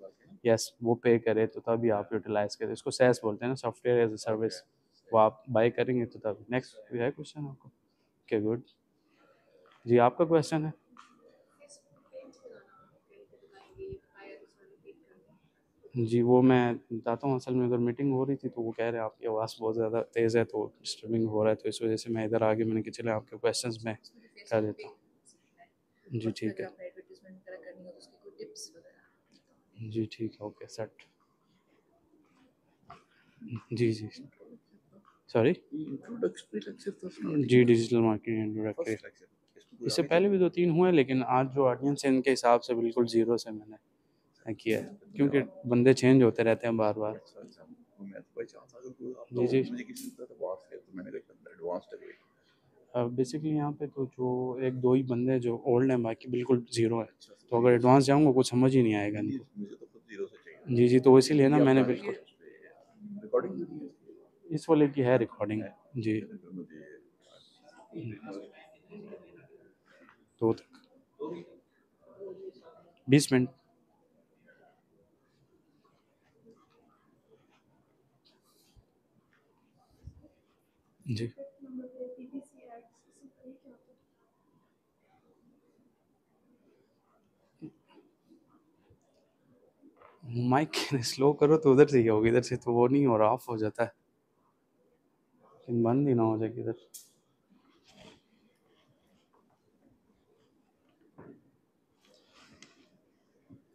यस, वो पे करें तो तभी आप यूटिलाइज करें। इसको सैस बोलते हैं ना, सॉफ्टवेयर एज ए सर्विस। वो आप बाय करेंगे तो तभी। नेक्स्ट कोई है क्वेश्चन आपको? Okay, good. जी, आपका क्वेश्चन है? जी, वो मैं बताता हूँ। असल में उधर मीटिंग हो रही थी तो वो कह रहे हैं आपकी आवाज़ बहुत ज़्यादा तेज़ है, तो डिस्टर्बिंग हो रहा है, तो इस वजह से मैं इधर आगे, मैंने कहा चले आपके क्वेश्चंस में कर देता हूँ। जी ठीक है। जी ठीक है, ओके सेट। जी जी, सॉरी। जी, डिजिटल मार्केटिंग इंट्रोडक्टरी, इससे पहले भी 2-3 हुए, लेकिन आज जो ऑडियंस है इनके हिसाब से बिल्कुल ज़ीरो से मैंने किया है, क्योंकि बंदे चेंज होते रहते हैं बार बार। जी जी, बेसिकली यहाँ पे तो जो 1-2 ही बंदे हैं जो ओल्ड हैं, बाकी बिल्कुल ज़ीरो है। तो अगर एडवांस जाऊँगा कुछ समझ ही नहीं आएगा इनको। जी जी, तो इसीलिए ना मैंने बिल्कुल, इस वाले की है रिकॉर्डिंग। जी, 2 तक 20 मिनट। जी, माइक स्लो करो तो उधर से ही होगा, इधर से तो वो नहीं हो रहा, ऑफ हो जाता है, लेकिन बंद ही ना हो जाए इधर।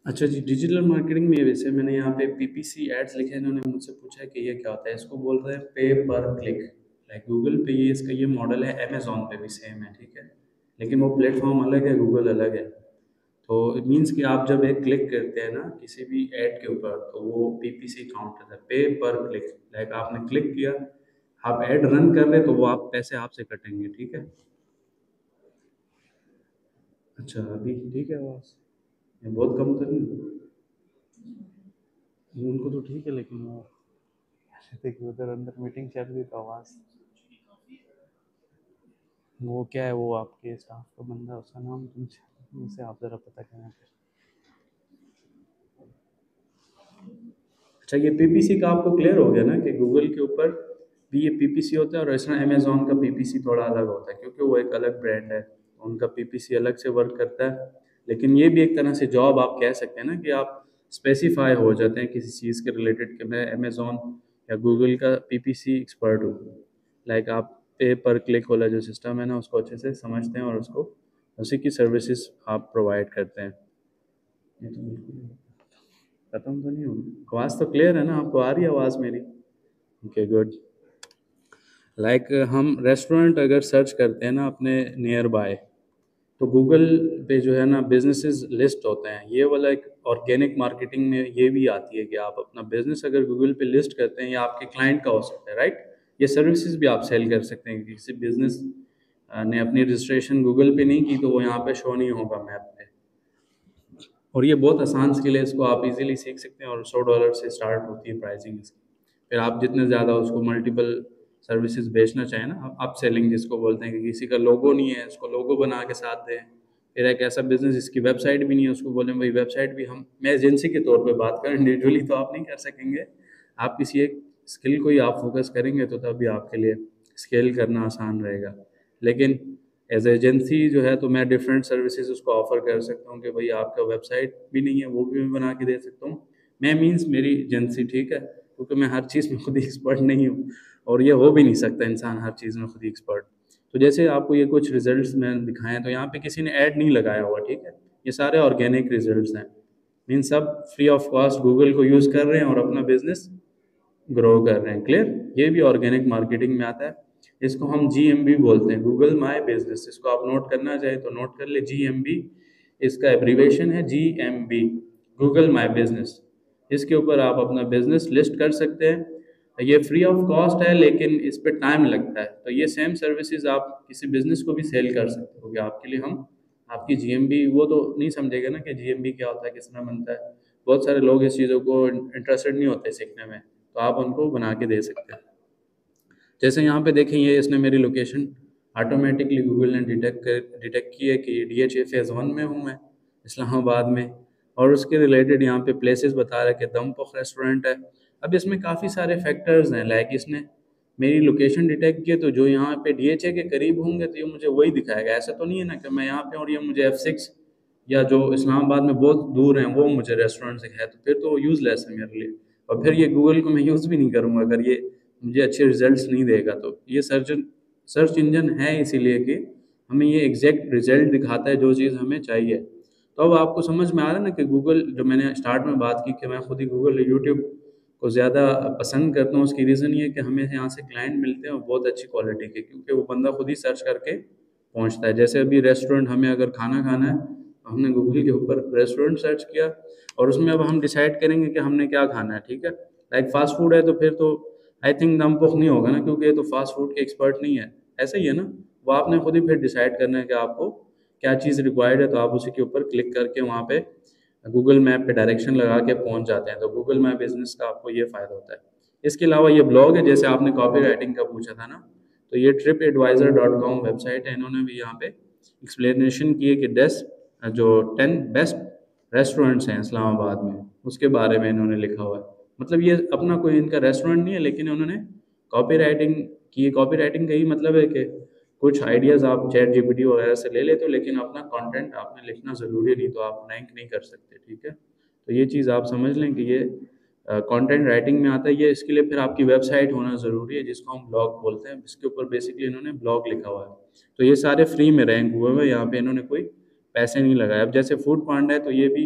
अच्छा जी, डिजिटल मार्केटिंग में वैसे मैंने यहाँ पे PPC एड्स लिखे हैं। इन्होंने मुझसे पूछा है कि ये क्या होता है। इसको बोल रहे हैं पे पर क्लिक। लाइक गूगल पे ये इसका ये मॉडल है, अमेजोन पे भी सेम है, ठीक है, लेकिन वो प्लेटफॉर्म अलग है, गूगल अलग है। तो इट मीन्स कि आप जब एक क्लिक करते हैं ना किसी भी ऐड के ऊपर, तो वो PPC काउंट करता है, पे पर क्लिक। लाइक आपने क्लिक किया, आप ऐड रन कर रहे हैं, तो वो आप पैसे आपसे कटेंगे, ठीक है। अच्छा, अभी ठीक है आवाज़? ये बहुत कम तो नहीं? उनको तो ठीक है, लेकिन वो देखिए उधर अंदर मीटिंग चल रही तो आवाज़, वो क्या है, वो आपके स्टाफ का बंदा, उसका नाम तुमसे मुझसे आप ज़रा पता करना फिर। अच्छा, ये PPC का आपको क्लियर हो गया ना कि गूगल के ऊपर भी ये PPC होता है, और इस तरह अमेजोन का PPC थोड़ा अलग होता है, क्योंकि वो एक अलग ब्रांड है, उनका PPC अलग से वर्क करता है। लेकिन ये भी एक तरह से जॉब आप कह सकते हैं ना, कि आप स्पेसिफाई हो जाते हैं किसी चीज़ के रिलेटेड कि मैं अमेजोन या गूगल का PPC एक्सपर्ट हूँ। लाइक आप पे पर क्लिक वाला जो सिस्टम है ना, उसको अच्छे से समझते हैं और उसको उसी की सर्विसेज आप प्रोवाइड करते हैं। ये तो बिल्कुल खत्म तो नहीं होगी आवाज़? तो क्लियर है ना, आपको आ रही है आवाज़ मेरी? Okay, good. लाइक हम रेस्टोरेंट अगर सर्च करते हैं ना अपने नियर बाय, तो गूगल पे जो है ना बिजनेसेस लिस्ट होते हैं। ये वाला एक ऑर्गेनिक मार्केटिंग में ये भी आती है कि आप अपना बिजनेस अगर गूगल पे लिस्ट करते हैं, या आपके क्लाइंट का हो सकता है, राइट, ये सर्विसेज भी आप सेल कर सकते हैं। किसी बिजनेस ने अपनी रजिस्ट्रेशन गूगल पे नहीं की तो वो यहाँ पे शो नहीं होगा मैप पे। और ये बहुत आसान स्किल है, इसको आप इजीली सीख सकते हैं और $100 से स्टार्ट होती है प्राइसिंग इसकी। फिर आप जितने ज़्यादा उसको मल्टीपल सर्विसेज बेचना चाहें ना, आप सेलिंग जिसको बोलते हैं कि किसी का लोगो नहीं है उसको लोगो बना के साथ दें। फिर एक ऐसा बिजनेस जिसकी वेबसाइट भी नहीं है उसको बोलें भाई वेबसाइट भी हम, मैं एजेंसी के तौर पे बात करें, इंडिविजुअली तो आप नहीं कर सकेंगे। आप किसी एक स्किल को ही आप फोकस करेंगे तो तभी आपके लिए स्केल करना आसान रहेगा। लेकिन एज एजेंसी जो है तो मैं डिफरेंट सर्विसेज उसको ऑफर कर सकता हूँ कि भाई आपका वेबसाइट भी नहीं है वो भी मैं बना के दे सकता हूँ। मैं मीन्स मेरी एजेंसी, ठीक है, क्योंकि मैं हर चीज़ में खुद ही एक्सपर्ट नहीं हूँ और ये हो भी नहीं सकता इंसान हर चीज़ में खुद ही एक्सपर्ट। तो जैसे आपको ये कुछ रिजल्ट्स मैंने दिखाए हैं तो यहाँ पे किसी ने ऐड नहीं लगाया हुआ, ठीक है, ये सारे ऑर्गेनिक रिजल्ट्स हैं। मीन सब फ्री ऑफ कॉस्ट गूगल को यूज़ कर रहे हैं और अपना बिजनेस ग्रो कर रहे हैं। क्लियर, ये भी ऑर्गेनिक मार्केटिंग में आता है। इसको हम GMB बोलते हैं, गूगल माई बिजनेस। इसको आप नोट करना चाहे तो नोट कर ले, GMB इसका एब्रीवेशन है, GMB, गूगल माई बिजनेस। इसके ऊपर आप अपना बिजनेस लिस्ट कर सकते हैं। ये फ्री ऑफ कॉस्ट है लेकिन इस पर टाइम लगता है। तो ये सेम सर्विसेज आप किसी बिजनेस को भी सेल कर सकते हो कि आपके लिए हम आपकी GMB, वो तो नहीं समझेगा ना कि GMB क्या होता है, किस तरह बनता है। बहुत सारे लोग इस चीज़ों को इंटरेस्टेड नहीं होते सीखने में, तो आप उनको बना के दे सकते हैं। जैसे यहाँ पे देखें, ये इसने मेरी लोकेशन ऑटोमेटिकली गूगल ने डिटेक्ट की है कि DHA फेज़ 1 में हूँ मैं, इस्लामाबाद में। और उसके रिलेटेड यहाँ पे प्लेसेस बता रहा है कि दमपुख रेस्टोरेंट है। अब इसमें काफ़ी सारे फैक्टर्स हैं, लाइक इसने मेरी लोकेशन डिटेक्ट की है तो जो यहाँ पे DHA के करीब होंगे तो ये मुझे वही दिखाएगा। ऐसा तो नहीं है ना कि मैं यहाँ पे और ये मुझे F6 या जो इस्लामाबाद में बहुत दूर हैं वो मुझे रेस्टोरेंट से है, तो फिर तो यूज़लेस है मेरे लिए। और फिर ये गूगल को मैं यूज़ भी नहीं करूँगा अगर ये मुझे अच्छे रिजल्ट्स नहीं देगा। तो ये सर्च इंजन है इसीलिए कि हमें ये एग्जैक्ट रिजल्ट दिखाता है जो चीज़ हमें चाहिए। तो अब आपको समझ में आ रहा है ना कि गूगल, जो मैंने स्टार्ट में बात की कि मैं खुद ही गूगल यूट्यूब को ज़्यादा पसंद करता हूँ, उसकी रीज़न ये है कि हमें यहाँ से क्लाइंट मिलते हैं और बहुत अच्छी क्वालिटी के, क्योंकि वो बंदा खुद ही सर्च करके पहुँचता है। जैसे अभी रेस्टोरेंट, हमें अगर खाना खाना है तो हमने गूगल के ऊपर रेस्टोरेंट सर्च किया और उसमें अब हम डिसाइड करेंगे कि हमने क्या खाना है, ठीक है। लाइक फास्ट फूड है तो फिर तो आई थिंक दम पुख नहीं होगा ना, क्योंकि ये तो फास्ट फूड के एक्सपर्ट नहीं है। ऐसा ही है ना, वो आपने खुद ही फिर डिसाइड करना है कि आपको क्या चीज़ रिक्वायर्ड है, तो आप उसी के ऊपर क्लिक करके वहाँ पे गूगल मैप पे डायरेक्शन लगा के पहुँच जाते हैं। तो गूगल मैप बिजनेस का आपको ये फ़ायदा होता है। इसके अलावा ये ब्लॉग है, जैसे आपने कॉपी राइटिंग का पूछा था ना, तो ये tripadvisor.com वेबसाइट है। इन्होंने भी यहाँ पे एक्सप्लेनेशन की है कि 10 बेस्ट रेस्टोरेंट्स हैं इस्लामाबाद में, उसके बारे में इन्होंने लिखा हुआ है। मतलब ये अपना कोई इनका रेस्टोरेंट नहीं है, लेकिन उन्होंने कॉपी राइटिंग की है। कॉपी राइटिंग का ही मतलब है कि कुछ आइडियाज़ आप ChatGPT वगैरह से ले लेते हो, लेकिन अपना कंटेंट आपने लिखना ज़रूरी नहीं, तो आप रैंक नहीं कर सकते, ठीक है। तो ये चीज़ आप समझ लें कि ये कंटेंट राइटिंग में आता है। ये इसके लिए फिर आपकी वेबसाइट होना ज़रूरी है, जिसको हम ब्लॉग बोलते हैं, जिसके ऊपर बेसिकली इन्होंने ब्लॉग लिखा हुआ है। तो ये सारे फ्री में रैंक हुए हुए, यहाँ पे इन्होंने कोई पैसे नहीं लगाए। अब जैसे फूड पांडा है तो ये भी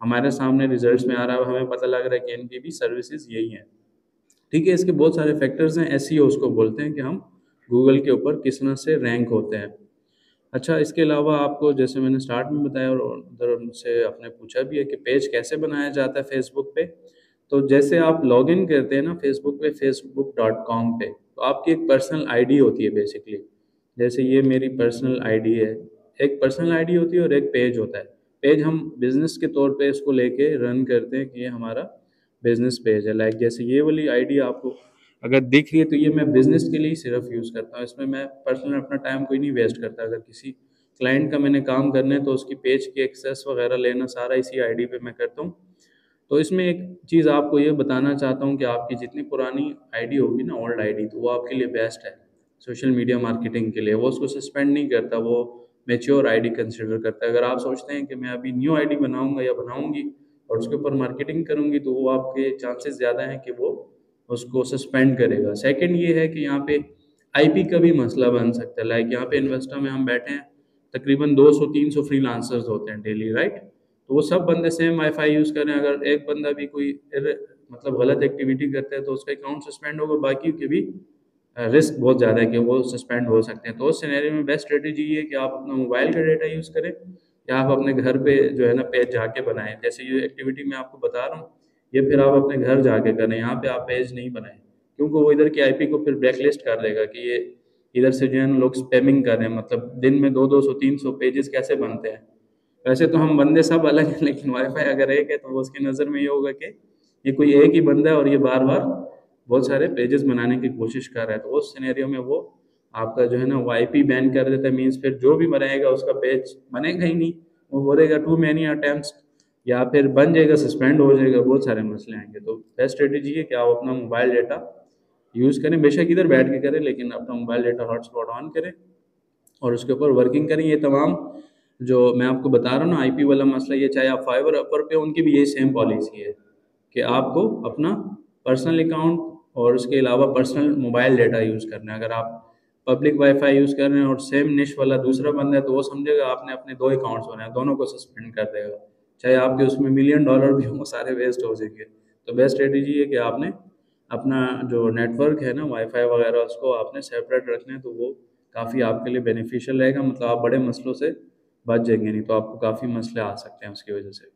हमारे सामने रिजल्ट्स में आ रहा है, हमें पता लग रहा है कि इनकी भी सर्विसेज यही हैं, ठीक है। इसके बहुत सारे फैक्टर्स हैं, SEO उसको बोलते हैं कि हम गूगल के ऊपर किस तरह से रैंक होते हैं। अच्छा, इसके अलावा आपको जैसे मैंने स्टार्ट में बताया और उधर उनसे आपने पूछा भी है कि पेज कैसे बनाया जाता है फेसबुक पे। तो जैसे आप लॉगिन करते हैं ना फेसबुक पे, facebook.com पे, तो आपकी एक पर्सनल आईडी होती है बेसिकली। जैसे ये मेरी पर्सनल आईडी है, एक पर्सनल आईडी होती है और एक पेज होता है। पेज हम बिजनेस के तौर पे इसको लेके रन करते हैं कि ये हमारा बिजनेस पेज है। लाइक जैसे ये वाली आईडी आपको अगर दिख रही है तो ये मैं बिजनेस के लिए ही सिर्फ यूज़ करता हूँ, इसमें मैं पर्सनल अपना टाइम कोई नहीं वेस्ट करता। अगर किसी क्लाइंट का मैंने काम करना है तो उसकी पेज की एक्सेस वगैरह लेना सारा इसी आईडी पे मैं करता हूँ। तो इसमें एक चीज़ आपको ये बताना चाहता हूँ कि आपकी जितनी पुरानी आईडी होगी ना, ओल्ड आईडी, तो वो आपके लिए बेस्ट है सोशल मीडिया मार्केटिंग के लिए। वो उसको सस्पेंड नहीं करता, वो मेच्योर आईडी कंसिडर करता है। अगर आप सोचते हैं कि मैं अभी न्यू आईडी बनाऊंगा या बनाऊंगी और उसके ऊपर मार्केटिंग करूंगी, तो वो आपके चांसेस ज़्यादा हैं कि वो उसको सस्पेंड करेगा। सेकंड ये है कि यहाँ पे IP का भी मसला बन सकता है। लाइक यहाँ पे इन्वेस्टर में हम बैठे हैं, तकरीबन 200-300 फ्रीलांसर्स होते हैं डेली, राइट। तो वो सब बंदे सेम वाईफाई यूज़ कर रहे हैं। अगर एक बंदा भी कोई मतलब गलत एक्टिविटी करता है तो उसका अकाउंट सस्पेंड होगा, बाकी के भी रिस्क बहुत ज़्यादा है कि वो सस्पेंड हो सकते हैं। तो उस सिनेरियो में बेस्ट स्ट्रेटेजी ये है कि आप अपना मोबाइल का डेटा यूज़ करें या आप अपने घर पे जो है ना पेज जाके बनाएं। जैसे ये एक्टिविटी मैं आपको बता रहा हूँ, ये फिर आप अपने घर जाके करें, यहाँ पे आप पेज नहीं बनाएं, क्योंकि वो इधर की आईपी को फिर ब्लैकलिस्ट कर देगा कि ये इधर से जो है ना लोग स्पैमिंग कर रहे हैं, मतलब दिन में 200-200-300 पेजेस कैसे बनते हैं। वैसे तो हम बंदे सब अलग हैं, लेकिन वाईफाई अगर एक है तो वो उसकी नज़र में ये होगा कि ये कोई एक ही बंदा है और ये बार बार बहुत सारे पेजेस बनाने की कोशिश कर रहा है, तो उस सिनेरियो में वो आपका जो है ना वो आईपी बैन कर देता है। मीन्स फिर जो भी बनाएगा उसका पेज बनेगा ही नहीं, वो बोलेगा टू मैनी अटेम्प्ट्स, या फिर बन जाएगा, सस्पेंड हो जाएगा, बहुत सारे मसले आएंगे। तो बेस्ट स्ट्रेटेजी है कि आप अपना मोबाइल डाटा यूज़ करें, बेशक इधर बैठ के करें, लेकिन अपना मोबाइल डाटा हॉटस्पॉट ऑन करें और उसके ऊपर वर्किंग करें। ये तमाम जो मैं आपको बता रहा हूँ ना आईपी वाला मसला, ये चाहे आप फाइवर अपर पे, उनकी भी यही सेम पॉलिसी है कि आपको अपना पर्सनल अकाउंट और उसके अलावा पर्सनल मोबाइल डाटा यूज़ करना है। अगर आप पब्लिक वाईफाई यूज़ कर रहे हैं और सेम निश वाला दूसरा बंदा है, तो वो समझेगा आपने अपने दो अकाउंट्स बनाए, दोनों को सस्पेंड कर देगा, चाहे आपके उसमें $1,000,000 भी हों, सारे वेस्ट हो जाएंगे। तो बेस्ट स्ट्रेटेजी है कि आपने अपना जो नेटवर्क है ना वाईफाई वगैरह, उसको आपने सेपरेट रखना है, तो वो काफ़ी आपके लिए बेनिफिशियल रहेगा। मतलब आप बड़े मसलों से बच जाएंगे, नहीं तो आपको काफ़ी मसले आ सकते हैं उसकी वजह से।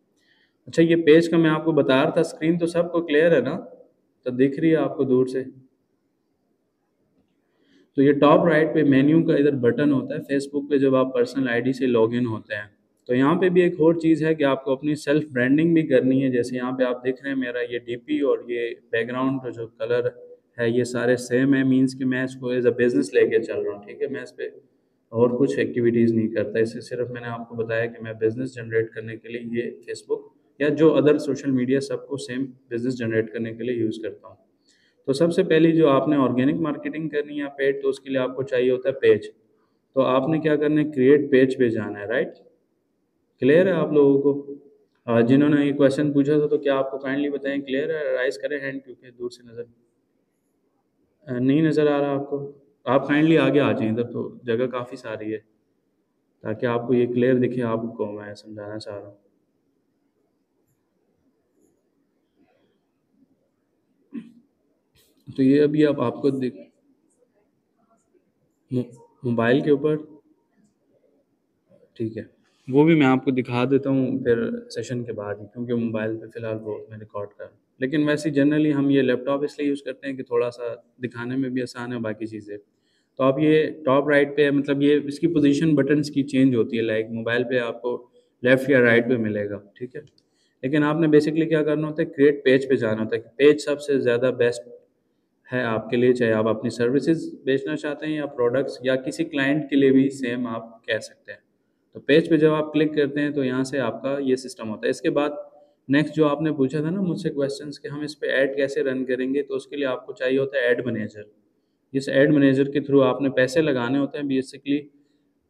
अच्छा, ये पेज का मैं आपको बता रहा था, स्क्रीन तो सबको क्लियर है ना, तो दिख रही है आपको दूर से? तो ये टॉप राइट पे मेन्यू का इधर बटन होता है फेसबुक पे, जब आप पर्सनल आईडी से लॉगिन होते हैं। तो यहाँ पे भी एक और चीज़ है कि आपको अपनी सेल्फ ब्रांडिंग भी करनी है। जैसे यहाँ पे आप देख रहे हैं मेरा ये डीपी और ये बैकग्राउंड का जो कलर है ये सारे सेम है। मीन्स कि मैं इसको एज अ बिज़नेस लेके चल रहा हूँ, ठीक है। मैं इस पे और कुछ एक्टिविटीज़ नहीं करता, इससे सिर्फ मैंने आपको बताया कि मैं बिज़नेस जनरेट करने के लिए ये फेसबुक या जो अदर सोशल मीडिया सबको सेम बिज़नेस जनरेट करने के लिए यूज़ करता हूँ। तो सबसे पहली जो आपने ऑर्गेनिक मार्केटिंग करनी है पेड, तो उसके लिए आपको चाहिए होता है पेज। तो आपने क्या करना है, क्रिएट पेज पे जाना है, राइट। क्लियर है आप लोगों को? जिन्होंने ये क्वेश्चन पूछा था तो क्या आपको काइंडली बताएं, क्लियर है? राइज करें हैंड, क्योंकि दूर से नज़र नहीं नज़र आ रहा आपको। आप काइंडली आगे आ जाएं, इधर तो जगह काफ़ी सारी है, ताकि आपको ये क्लियर दिखे आपको मैं समझाना चाह रहा हूँ। तो ये अभी आप आपको दिख मोबाइल के ऊपर, ठीक है, वो भी मैं आपको दिखा देता हूँ फिर सेशन के बाद ही, क्योंकि मोबाइल पे फ़िलहाल वो मैं रिकॉर्ड कर रहा हूँ। लेकिन वैसे जनरली हम ये लैपटॉप इसलिए यूज़ करते हैं कि थोड़ा सा दिखाने में भी आसान है, बाकी चीज़ें। तो आप ये टॉप राइट पे, मतलब ये इसकी पोजीशन बटन्स की चेंज होती है, लाइक मोबाइल पे आपको लेफ़्ट या राइट पे मिलेगा, ठीक है। लेकिन आपने बेसिकली क्या करना होता है, क्रिएट पेज पे जाना होता है। पेज सबसे ज़्यादा बेस्ट है आपके लिए, चाहे आप अपनी सर्विसेज बेचना चाहते हैं या प्रोडक्ट्स, या किसी क्लाइंट के लिए भी सेम आप कह सकते हैं। तो पेज पे जब आप क्लिक करते हैं तो यहाँ से आपका ये सिस्टम होता है। इसके बाद नेक्स्ट जो आपने पूछा था ना मुझसे क्वेश्चंस कि हम इस पे ऐड कैसे रन करेंगे, तो उसके लिए आपको चाहिए होता है ऐड मैनेजर। इस ऐड मैनेजर के थ्रू आपने पैसे लगाने होते हैं। बेसिकली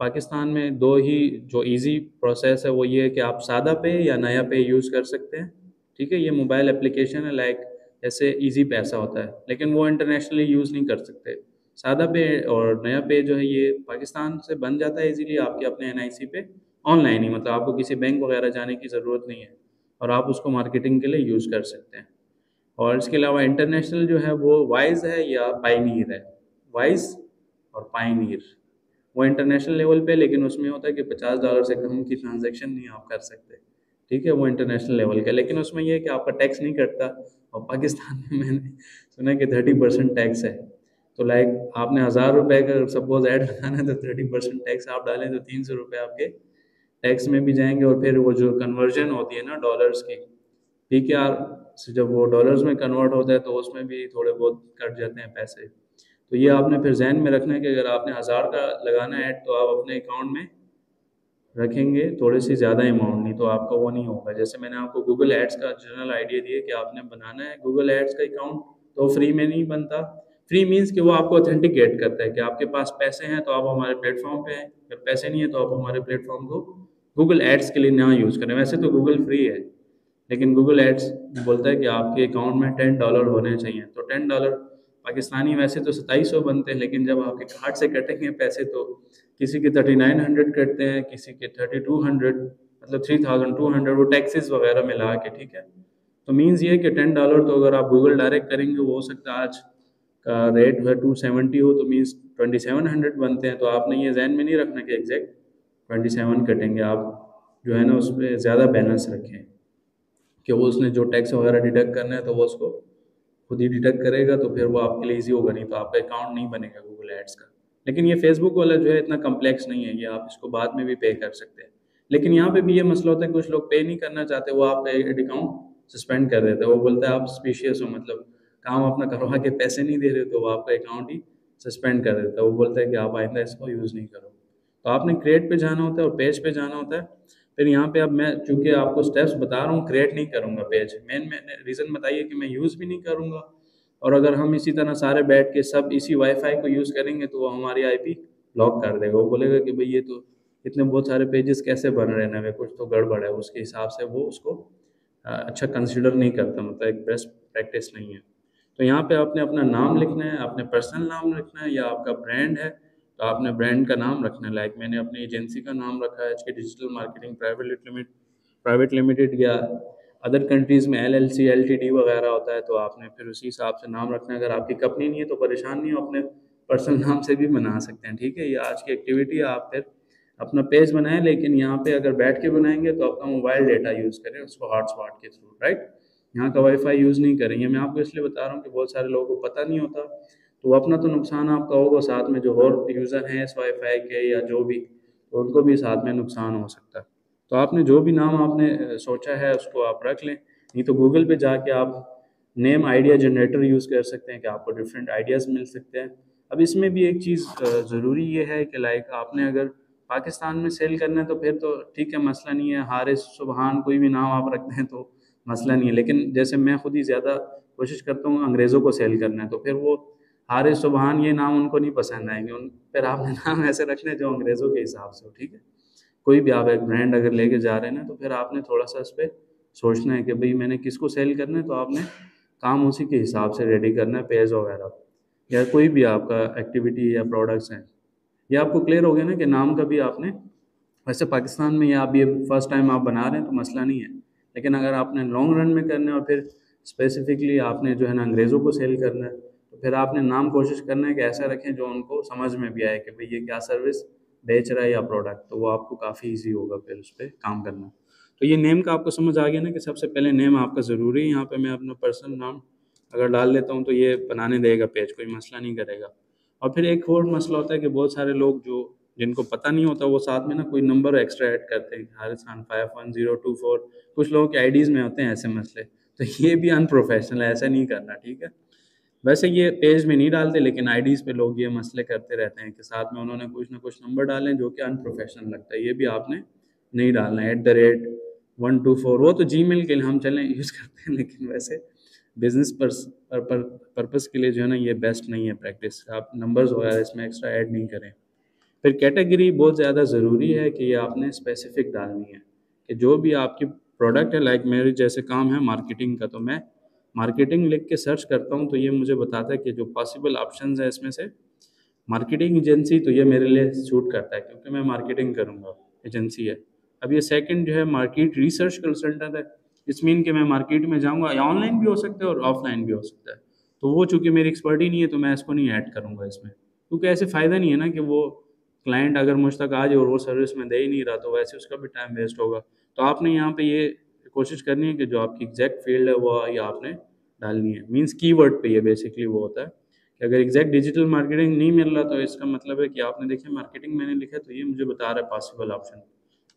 पाकिस्तान में दो ही जो इजी प्रोसेस है वो ये है कि आप सादा पे या नया पे यूज़ कर सकते हैं, ठीक है। ये मोबाइल एप्लीकेशन है, लाइक जैसे इजी पैसा होता है, लेकिन वो इंटरनेशनली यूज़ नहीं कर सकते। सादा पे और नया पे जो है ये पाकिस्तान से बन जाता है इजीली आपके अपने एनआईसी पे, ऑनलाइन ही, मतलब आपको किसी बैंक वगैरह जाने की ज़रूरत नहीं है, और आप उसको मार्केटिंग के लिए यूज़ कर सकते हैं। और इसके अलावा इंटरनेशनल जो है वो वाइज है या पाइनीयर है। वाइज और पाइनीयर वो इंटरनेशनल लेवल पे, लेकिन उसमें होता है कि $50 से कम की ट्रांजैक्शन नहीं आप कर सकते, ठीक है। वो इंटरनेशनल लेवल का, लेकिन उसमें ये है कि आपका टैक्स नहीं कटता। और पाकिस्तान में मैंने सुना है कि 30% टैक्स है। तो लाइक आपने ₹1000 का सपोज ऐड लगाना है, तो 30% टैक्स आप डालें तो ₹300 आपके टैक्स में भी जाएंगे। और फिर वो जो कन्वर्जन होती है ना डॉलर्स की, पीकेआर से जब वो डॉलर्स में कन्वर्ट होता है तो उसमें भी थोड़े बहुत कट जाते हैं पैसे। तो ये आपने फिर जहन में रखना है कि अगर आपने 1000 का लगाना है तो आप अपने अकाउंट में रखेंगे थोड़ी सी ज़्यादा अमाउंट, नहीं तो आपका वो नहीं होगा। जैसे मैंने आपको गूगल एड्स का जनरल आइडिया दिया कि आपने बनाना है गूगल एड्स का अकाउंट, तो फ्री में नहीं बनता। फ्री मीन्स कि वो आपको ऑथेंटिकेट करता है कि आपके पास पैसे हैं तो आप हमारे प्लेटफॉर्म पे हैं, अगर पैसे नहीं है तो आप हमारे प्लेटफॉर्म को गूगल एड्स के लिए ना यूज़ करें। वैसे तो गूगल फ्री है, लेकिन गूगल एड्स बोलता है कि आपके अकाउंट में $10 होने चाहिए। तो $10 पाकिस्तानी वैसे तो 2700 बनते हैं, लेकिन जब आपके कार्ड से कटेंगे पैसे तो किसी के 3900 कटते हैं, किसी के 3200, मतलब 3200, वो टैक्सेस वगैरह मिला के, ठीक है। तो मीन्स ये है कि $10 तो अगर आप गूगल डायरेक्ट करेंगे, वो हो सकता है आज का रेट है 270 हो, तो मीन्स 2700 बनते हैं। तो आपने ये जहन में नहीं रखना कि एग्जैक्ट 27 कटेंगे। आप जो है ना उस पर ज़्यादा बैलेंस रखें कि वो उसने जो टैक्स वगैरह डिडक्ट करना है तो वो उसको खुद ही डिटेक्ट करेगा, तो फिर वो आपके लिए ईजी होगा, नहीं तो आपका अकाउंट नहीं बनेगा गूगल एड्स का। लेकिन ये फेसबुक वाला जो है इतना कम्प्लेक्स नहीं है, ये आप इसको बाद में भी पे कर सकते हैं। लेकिन यहाँ पे भी ये मसला होता है, कुछ लोग पे नहीं करना चाहते, वो आपका अकाउंट सस्पेंड कर देते हैं। वो बोलता है आप स्पीशियस हो, मतलब काम अपना करवा के पैसे नहीं दे रहे, तो वो आपका अकाउंट ही सस्पेंड कर देता है। वो बोलता है कि आप आइंदा इसको यूज़ नहीं करो। तो आपने क्रिएट पे जाना होता है और पेज पे जाना होता है। फिर यहाँ पे अब मैं चूंकि आपको स्टेप्स बता रहा हूँ, क्रिएट नहीं करूँगा पेज। मैंने रीज़न बताइए कि मैं यूज़ भी नहीं करूँगा, और अगर हम इसी तरह सारे बैठ के सब इसी वाईफाई को यूज़ करेंगे तो वो हमारी आईपी लॉक कर देगा। वो बोलेगा कि भाई ये तो इतने बहुत सारे पेजेस कैसे बन रहे हैं नए, कुछ तो गड़बड़ है। उसके हिसाब से वो उसको अच्छा कंसिडर नहीं करता, मतलब एक बेस्ट प्रैक्टिस नहीं है। तो यहाँ पे आपने अपना नाम लिखना है, अपने पर्सनल नाम रखना है, या आपका ब्रांड है तो आपने ब्रांड का नाम रखना है। लाइक मैंने अपनी एजेंसी का नाम रखा है HK digital marketing private limited, या अदर कंट्रीज़ में एलएलसी एलटीडी वगैरह होता है, तो आपने फिर उसी हिसाब से नाम रखना है। अगर आपकी कंपनी नहीं है तो परेशान नहीं हो, अपने पर्सनल नाम से भी बना सकते हैं, ठीक है। ये आज की एक्टिविटी है। आप फिर अपना पेज बनाएं, लेकिन यहाँ पे अगर बैठ के बनाएंगे तो आपका मोबाइल डेटा यूज़ करें उसको हॉटस्पॉट के थ्रू, राइट। यहाँ का वाईफाई यूज़ नहीं करेंगे। मैं आपको इसलिए बता रहा हूँ कि बहुत सारे लोगों को पता नहीं होता, तो अपना तो नुकसान आपका होगा, साथ में जो और यूज़र हैं इस वाईफाई के या जो भी, तो उनको भी साथ में नुकसान हो सकता है। तो आपने जो भी नाम आपने सोचा है उसको आप रख लें। नहीं तो गूगल पे जाके आप नेम आइडिया जनरेटर यूज़ कर सकते हैं कि आपको डिफरेंट आइडियाज़ मिल सकते हैं। अब इसमें भी एक चीज़ ज़रूरी ये है कि लाइक आपने अगर पाकिस्तान में सेल करना है तो फिर तो ठीक है, मसला नहीं है। हारिस सुबहान कोई भी नाम आप रखते हैं तो मसला नहीं है। लेकिन जैसे मैं खुद ही ज़्यादा कोशिश करता हूँ अंग्रेज़ों को सेल करना है, तो फिर वो हारिस सुबहान ये नाम उनको नहीं पसंद आएंगे। उन फिर आपने नाम ऐसे रखने हैं जो अंग्रेज़ों के हिसाब से हो, ठीक है। कोई भी आप एक ब्रांड अगर लेके जा रहे हैं ना, तो फिर आपने थोड़ा सा इस पर सोचना है कि भाई मैंने किसको सेल करना है, तो आपने काम उसी के हिसाब से रेडी करना है, पेज वगैरह या कोई भी आपका एक्टिविटी या प्रोडक्ट्स हैं। ये आपको क्लियर हो गया ना कि नाम का भी आपने, वैसे पाकिस्तान में या आप ये फर्स्ट टाइम आप बना रहे हैं तो मसला नहीं है, लेकिन अगर आपने लॉन्ग रन में करना है और फिर स्पेसिफिकली आपने जो है ना अंग्रेज़ों को सेल करना है, तो फिर आपने नाम कोशिश करना है कि ऐसा रखें जो उनको समझ में भी आए कि भाई ये क्या सर्विस बेच रहा है या प्रोडक्ट, तो वो आपको काफ़ी ईजी होगा फिर उस पर काम करना। तो ये नेम का आपको समझ आ गया ना कि सबसे पहले नेम आपका ज़रूरी है। यहाँ पे मैं अपना पर्सनल नाम अगर डाल लेता हूँ तो ये बनाने देगा पेज, कोई मसला नहीं करेगा। और फिर एक और मसला होता है कि बहुत सारे लोग जो जिनको पता नहीं होता वो साथ में ना कोई नंबर एक्स्ट्रा ऐड करते हैं, हारिस खान 51024। कुछ लोगों के आईडीज़ में होते हैं ऐसे मसले, तो ये भी अनप्रोफेशनल है, ऐसा नहीं करना, ठीक है। वैसे ये पेज में नहीं डालते, लेकिन आईडीज़ पे लोग ये मसले करते रहते हैं कि साथ में उन्होंने कुछ ना कुछ नंबर डाले जो कि अनप्रोफेशनल लगता है। ये भी आपने नहीं डालना है। @124 वो तो जीमेल के लिए हम चलें यूज़ करते हैं, लेकिन वैसे बिजनेस पर्पस के लिए जो है ना ये बेस्ट नहीं है प्रैक्टिस। आप नंबर्स वगैरह इसमें एक्स्ट्रा ऐड नहीं करें। फिर कैटेगरी बहुत ज़्यादा ज़रूरी है कि ये आपने स्पेसिफिक डालनी है कि जो भी आपकी प्रोडक्ट है। लाइक मेरे जैसे काम है मार्केटिंग का, तो मैं मार्केटिंग लिख के सर्च करता हूँ तो ये मुझे बताता है कि जो पॉसिबल ऑप्शंस है इसमें से मार्केटिंग एजेंसी, तो ये मेरे लिए सूट करता है क्योंकि मैं मार्केटिंग करूँगा, एजेंसी है। अब ये सेकंड जो है मार्केट रिसर्च कंसल्टेंट है, इस मीन कि मैं मार्केट में जाऊँगा, या ऑनलाइन भी हो सकता है और ऑफलाइन भी हो सकता है। तो वो चूँकि मेरी एक्सपर्टी नहीं है तो मैं इसको नहीं ऐड करूँगा इसमें, क्योंकि ऐसे फ़ायदा नहीं है ना कि वो क्लाइंट अगर मुझ तक आ जाए और वो सर्विस में दे ही नहीं रहा, तो वैसे उसका भी टाइम वेस्ट होगा। तो आपने यहाँ पे ये कोशिश करनी है कि जो आपकी एग्जैक्ट फील्ड है वो ये आपने डालनी है। मीन्स कीवर्ड पे ये बेसिकली वो होता है कि अगर एग्जैक्ट डिजिटल मार्केटिंग नहीं मिल रहा तो इसका मतलब है कि आपने देखिए मार्केटिंग मैंने लिखा है तो ये मुझे बता रहा है पॉसिबल ऑप्शन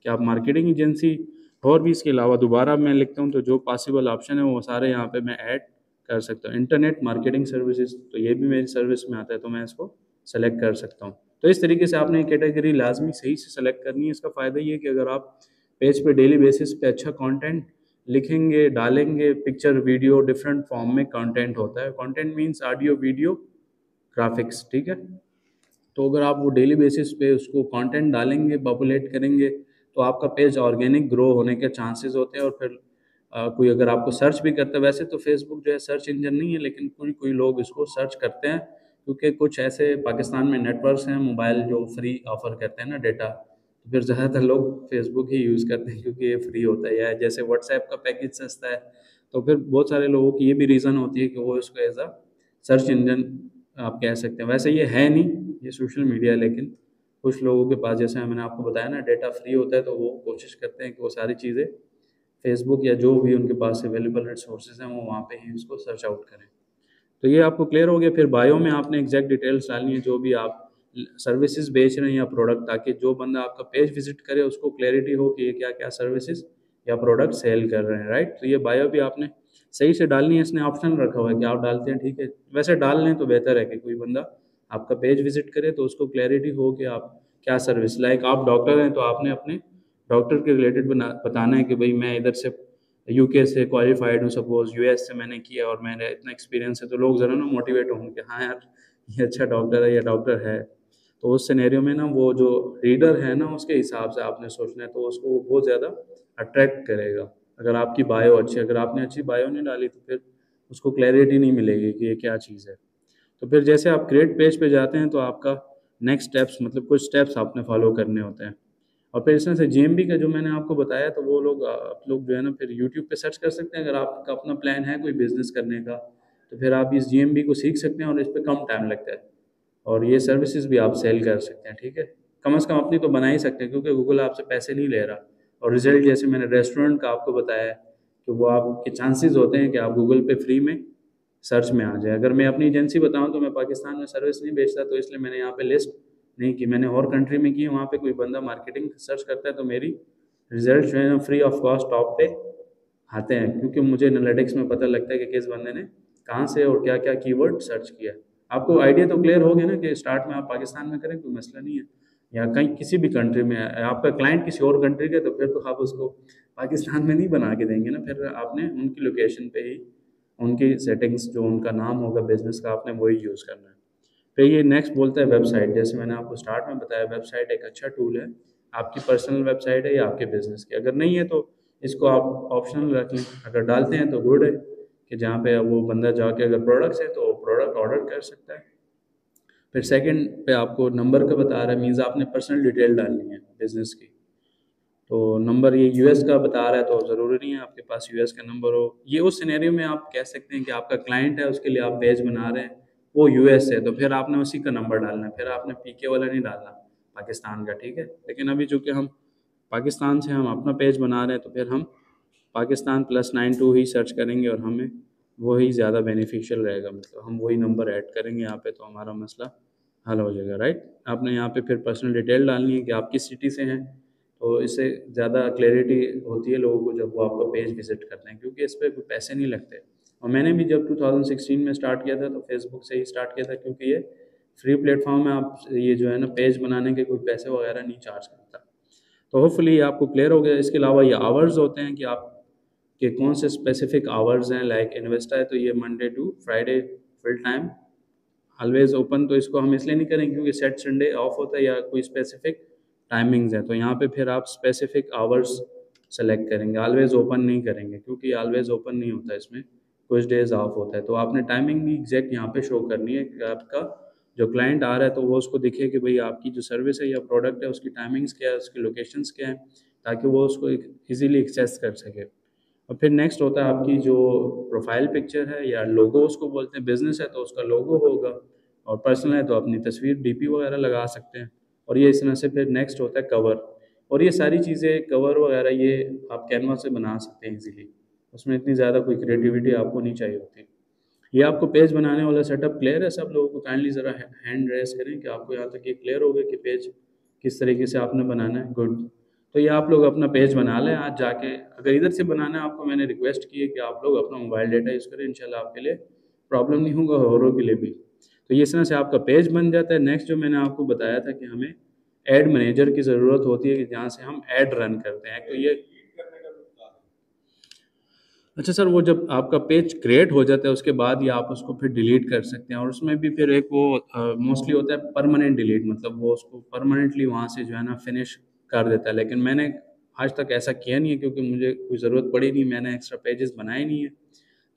कि आप मार्केटिंग एजेंसी, और भी इसके अलावा दोबारा मैं लिखता हूँ तो जो पॉसिबल ऑप्शन है वो सारे यहाँ पे मैं ऐड कर सकता हूँ। इंटरनेट मार्केटिंग सर्विसेज, तो ये भी मेरी सर्विस में आता है, तो मैं इसको सेलेक्ट कर सकता हूँ। तो इस तरीके से आपने कैटेगरी लाजमी सही से सेलेक्ट करनी है। इसका फ़ायदा ये है कि अगर आप पेज पे डेली बेसिस पे अच्छा कंटेंट लिखेंगे, डालेंगे, पिक्चर वीडियो डिफरेंट फॉर्म में कंटेंट होता है। Content means audio video graphics, ठीक है। तो अगर आप वो डेली बेसिस पे उसको कंटेंट डालेंगे, पॉपुलेट करेंगे, तो आपका पेज ऑर्गेनिक ग्रो होने के चांसेस होते हैं। और फिर कोई अगर आपको सर्च भी करता है, वैसे तो फेसबुक जो है सर्च इंजन नहीं है, लेकिन कोई कोई लोग इसको सर्च करते हैं क्योंकि कुछ ऐसे पाकिस्तान में नेटवर्क्स हैं मोबाइल जो फ्री ऑफर करते हैं ना डेटा, तो फिर ज़्यादातर लोग फेसबुक ही यूज़ करते हैं क्योंकि ये फ्री होता है। या जैसे व्हाट्सएप का पैकेज सस्ता है, तो फिर बहुत सारे लोगों की ये भी रीज़न होती है कि वो इसको एज अ सर्च इंजन आप कह सकते हैं। वैसे ये है नहीं, ये सोशल मीडिया है, लेकिन कुछ लोगों के पास जैसे मैंने आपको बताया ना डेटा फ्री होता है, तो वो कोशिश करते हैं कि वो सारी चीज़ें फेसबुक या जो भी उनके पास अवेलेबल रिसोर्सेज हैं वो वहाँ पे ही उसको सर्च आउट करें। तो ये आपको क्लियर हो गया। फिर बायो में आपने एग्जैक्ट डिटेल्स डालनी है जो भी आप सर्विसेज बेच रहे हैं या प्रोडक्ट, ताकि जो बंदा आपका पेज विजिट करे उसको क्लैरिटी हो कि ये क्या क्या सर्विसेज या प्रोडक्ट सेल कर रहे हैं, राइट। तो ये बायो भी आपने सही से डालनी है। इसने ऑप्शन रखा हुआ है कि आप डालते हैं, ठीक है, वैसे डाल लें तो बेहतर है कि कोई बंदा आपका पेज विजिट करे तो उसको क्लैरिटी हो कि आप क्या सर्विस, लाइक आप डॉक्टर हैं तो आपने अपने डॉक्टर के रिलेटेड बताना है कि भाई मैं इधर से यूके से क्वालिफाइड हूँ, सपोज यूएस से मैंने किया और मैंने इतना एक्सपीरियंस है, तो लोग ज़रा ना मोटिवेट होंगे कि हाँ यार ये अच्छा डॉक्टर है या डॉक्टर है। तो उस सिनेरियो में ना वो जो रीडर है ना उसके हिसाब से आपने सोचना है, तो उसको वो बहुत ज़्यादा अट्रैक्ट करेगा। अगर आपकी बायो अच्छी, अगर आपने अच्छी बायो नहीं डाली तो फिर उसको क्लैरिटी नहीं मिलेगी कि ये क्या चीज़ है। तो फिर जैसे आप क्रिएट पेज पे जाते हैं तो आपका नेक्स्ट स्टेप्स, मतलब कुछ स्टेप्स आपने फॉलो करने होते हैं। और फिर इसमें से जीएमबी का जो मैंने आपको बताया, तो वो लोग आप लोग जो है ना फिर यूट्यूब पे सर्च कर सकते हैं। अगर आपका अपना प्लान है कोई बिजनेस करने का तो फिर आप इस जीएमबी को सीख सकते हैं और इस पर कम टाइम लगता है, और ये सर्विसेज भी आप सेल कर सकते हैं, ठीक है। कम से कम अपनी तो बना ही सकते हैं क्योंकि गूगल आपसे पैसे नहीं ले रहा। और रिजल्ट जैसे मैंने रेस्टोरेंट का आपको बताया है, तो वो आपके चांसेस होते हैं कि आप गूगल पे फ्री में सर्च में आ जाए। अगर मैं अपनी एजेंसी बताऊं तो मैं पाकिस्तान में सर्विस नहीं बेचता, तो इसलिए मैंने यहाँ पे लिस्ट नहीं की, मैंने और कंट्री में की, वहाँ पे कोई बंदा मार्केटिंग सर्च करता है तो मेरी रिजल्ट जो है ना फ्री ऑफ कॉस्ट टॉप पे आते हैं, क्योंकि मुझे एनालिटिक्स में पता लगता है कि किस बंदे ने कहाँ से और क्या क्या कीवर्ड सर्च किया। आपको आइडिया तो क्लियर हो गया ना कि स्टार्ट में आप पाकिस्तान में करें कोई मसला नहीं है, या कहीं किसी भी कंट्री में आपका क्लाइंट किसी और कंट्री का, तो फिर तो आप उसको पाकिस्तान में नहीं बना के देंगे ना, फिर आपने उनकी लोकेशन पे ही उनकी सेटिंग्स जो उनका नाम होगा बिजनेस का आपने वही यूज़ करना है। फिर ये नेक्स्ट बोलता है वेबसाइट, जैसे मैंने आपको स्टार्ट में बताया वेबसाइट एक अच्छा टूल है। आपकी पर्सनल वेबसाइट है या आपके बिजनेस की, अगर नहीं है तो इसको आप ऑप्शनल रख लें, अगर डालते हैं तो गुड है कि जहाँ पे वो बंदा जाके अगर प्रोडक्ट्स है तो प्रोडक्ट ऑर्डर कर सकता है। फिर सेकंड पे आपको नंबर का बता रहा है, मीन्स आपने पर्सनल डिटेल डालनी है बिजनेस की। तो नंबर ये यूएस का बता रहा है तो ज़रूरी नहीं है आपके पास यूएस का नंबर हो। ये उस सिनेरियो में आप कह सकते हैं कि आपका क्लाइंट है उसके लिए आप पेज बना रहे हैं, वो यूएस है, तो फिर आपने उसी का नंबर डालना है, फिर आपने पीके वाला नहीं डालना पाकिस्तान का, ठीक है। लेकिन अभी चूँकि हम पाकिस्तान से हम अपना पेज बना रहे हैं तो फिर हम पाकिस्तान +92 ही सर्च करेंगे और हमें वही ज़्यादा बेनिफिशियल रहेगा, मतलब हम वही नंबर ऐड करेंगे यहाँ पे तो हमारा मसला हल हो जाएगा, राइट। आपने यहाँ पे फिर पर्सनल डिटेल डालनी है कि आप किस सिटी से हैं, तो इससे ज़्यादा क्लैरिटी होती है लोगों को जब वो आपका पेज विजिट करते हैं, क्योंकि इस पर कोई पैसे नहीं लगते। और मैंने भी जब 2016 में स्टार्ट किया था तो फेसबुक से ही स्टार्ट किया था, क्योंकि ये फ्री प्लेटफॉर्म है, आप ये जो है ना पेज बनाने के कोई पैसे वगैरह नहीं चार्ज करता। तो होपफुली ये आपको क्लियर हो गया। इसके अलावा ये आवर्स होते हैं कि आप के कौन से स्पेसिफिक आवर्स हैं, लाइक इन्वेस्टा है तो ये Monday to Friday full time always open, तो इसको हम इसलिए नहीं करेंगे क्योंकि सेट संडे ऑफ होता है या कोई स्पेसिफिक टाइमिंग्स हैं, तो यहाँ पे फिर आप स्पेसिफिक आवर्स सेलेक्ट करेंगे, ऑलवेज ओपन नहीं करेंगे क्योंकि ऑलवेज ओपन नहीं होता, इसमें कुछ डेज ऑफ होता है। तो आपने टाइमिंग भी एग्जैक्ट यहाँ पे शो करनी है कि आपका जो क्लाइंट आ रहा है तो वो उसको दिखे कि भाई आपकी जो सर्विस है या प्रोडक्ट है उसकी टाइमिंग्स क्या है, उसकी लोकेशंस क्या है, ताकि वो उसको ईजिली एक्सेस कर सके। और फिर नेक्स्ट होता है आपकी जो प्रोफाइल पिक्चर है या लोगो उसको बोलते हैं, बिजनेस है तो उसका लोगो होगा, और पर्सनल है तो अपनी तस्वीर डीपी वगैरह लगा सकते हैं। और ये इस तरह से फिर नेक्स्ट होता है कवर, और ये सारी चीज़ें कवर वगैरह ये आप कैनवा से बना सकते हैं इजीली, उसमें इतनी ज़्यादा कोई क्रिएटिविटी आपको नहीं चाहिए होती। ये आपको पेज बनाने वाला सेटअप क्लियर है सब लोगों को? काइंडली ज़रा हैंड रेस करें कि आपको यहाँ तक ये क्लियर हो गया कि पेज किस तरीके से आपने बनाना है। गुड। तो ये आप लोग अपना पेज बना लें आज जाके, अगर इधर से बनाना है आपको, मैंने रिक्वेस्ट की है कि आप लोग अपना मोबाइल डेटा यूज़ करें, इंशाल्लाह आपके लिए प्रॉब्लम नहीं होगा, औरों के लिए भी। तो ये इस तरह से आपका पेज बन जाता है। नेक्स्ट जो मैंने आपको बताया था कि हमें एड मैनेजर की ज़रूरत होती है कि जहाँ से हम एड रन करते हैं, तो ये अच्छा सर, वो जब आपका पेज क्रिएट हो जाता है उसके बाद ही आप उसको फिर डिलीट कर सकते हैं, और उसमें भी फिर एक वो मोस्टली होता है परमानेंट डिलीट, मतलब वो उसको परमानेंटली वहाँ से जो है ना फिनिश कर देता है। लेकिन मैंने आज तक ऐसा किया नहीं है क्योंकि मुझे कोई ज़रूरत पड़ी नहीं, मैंने एक्स्ट्रा पेजेस बनाए नहीं है।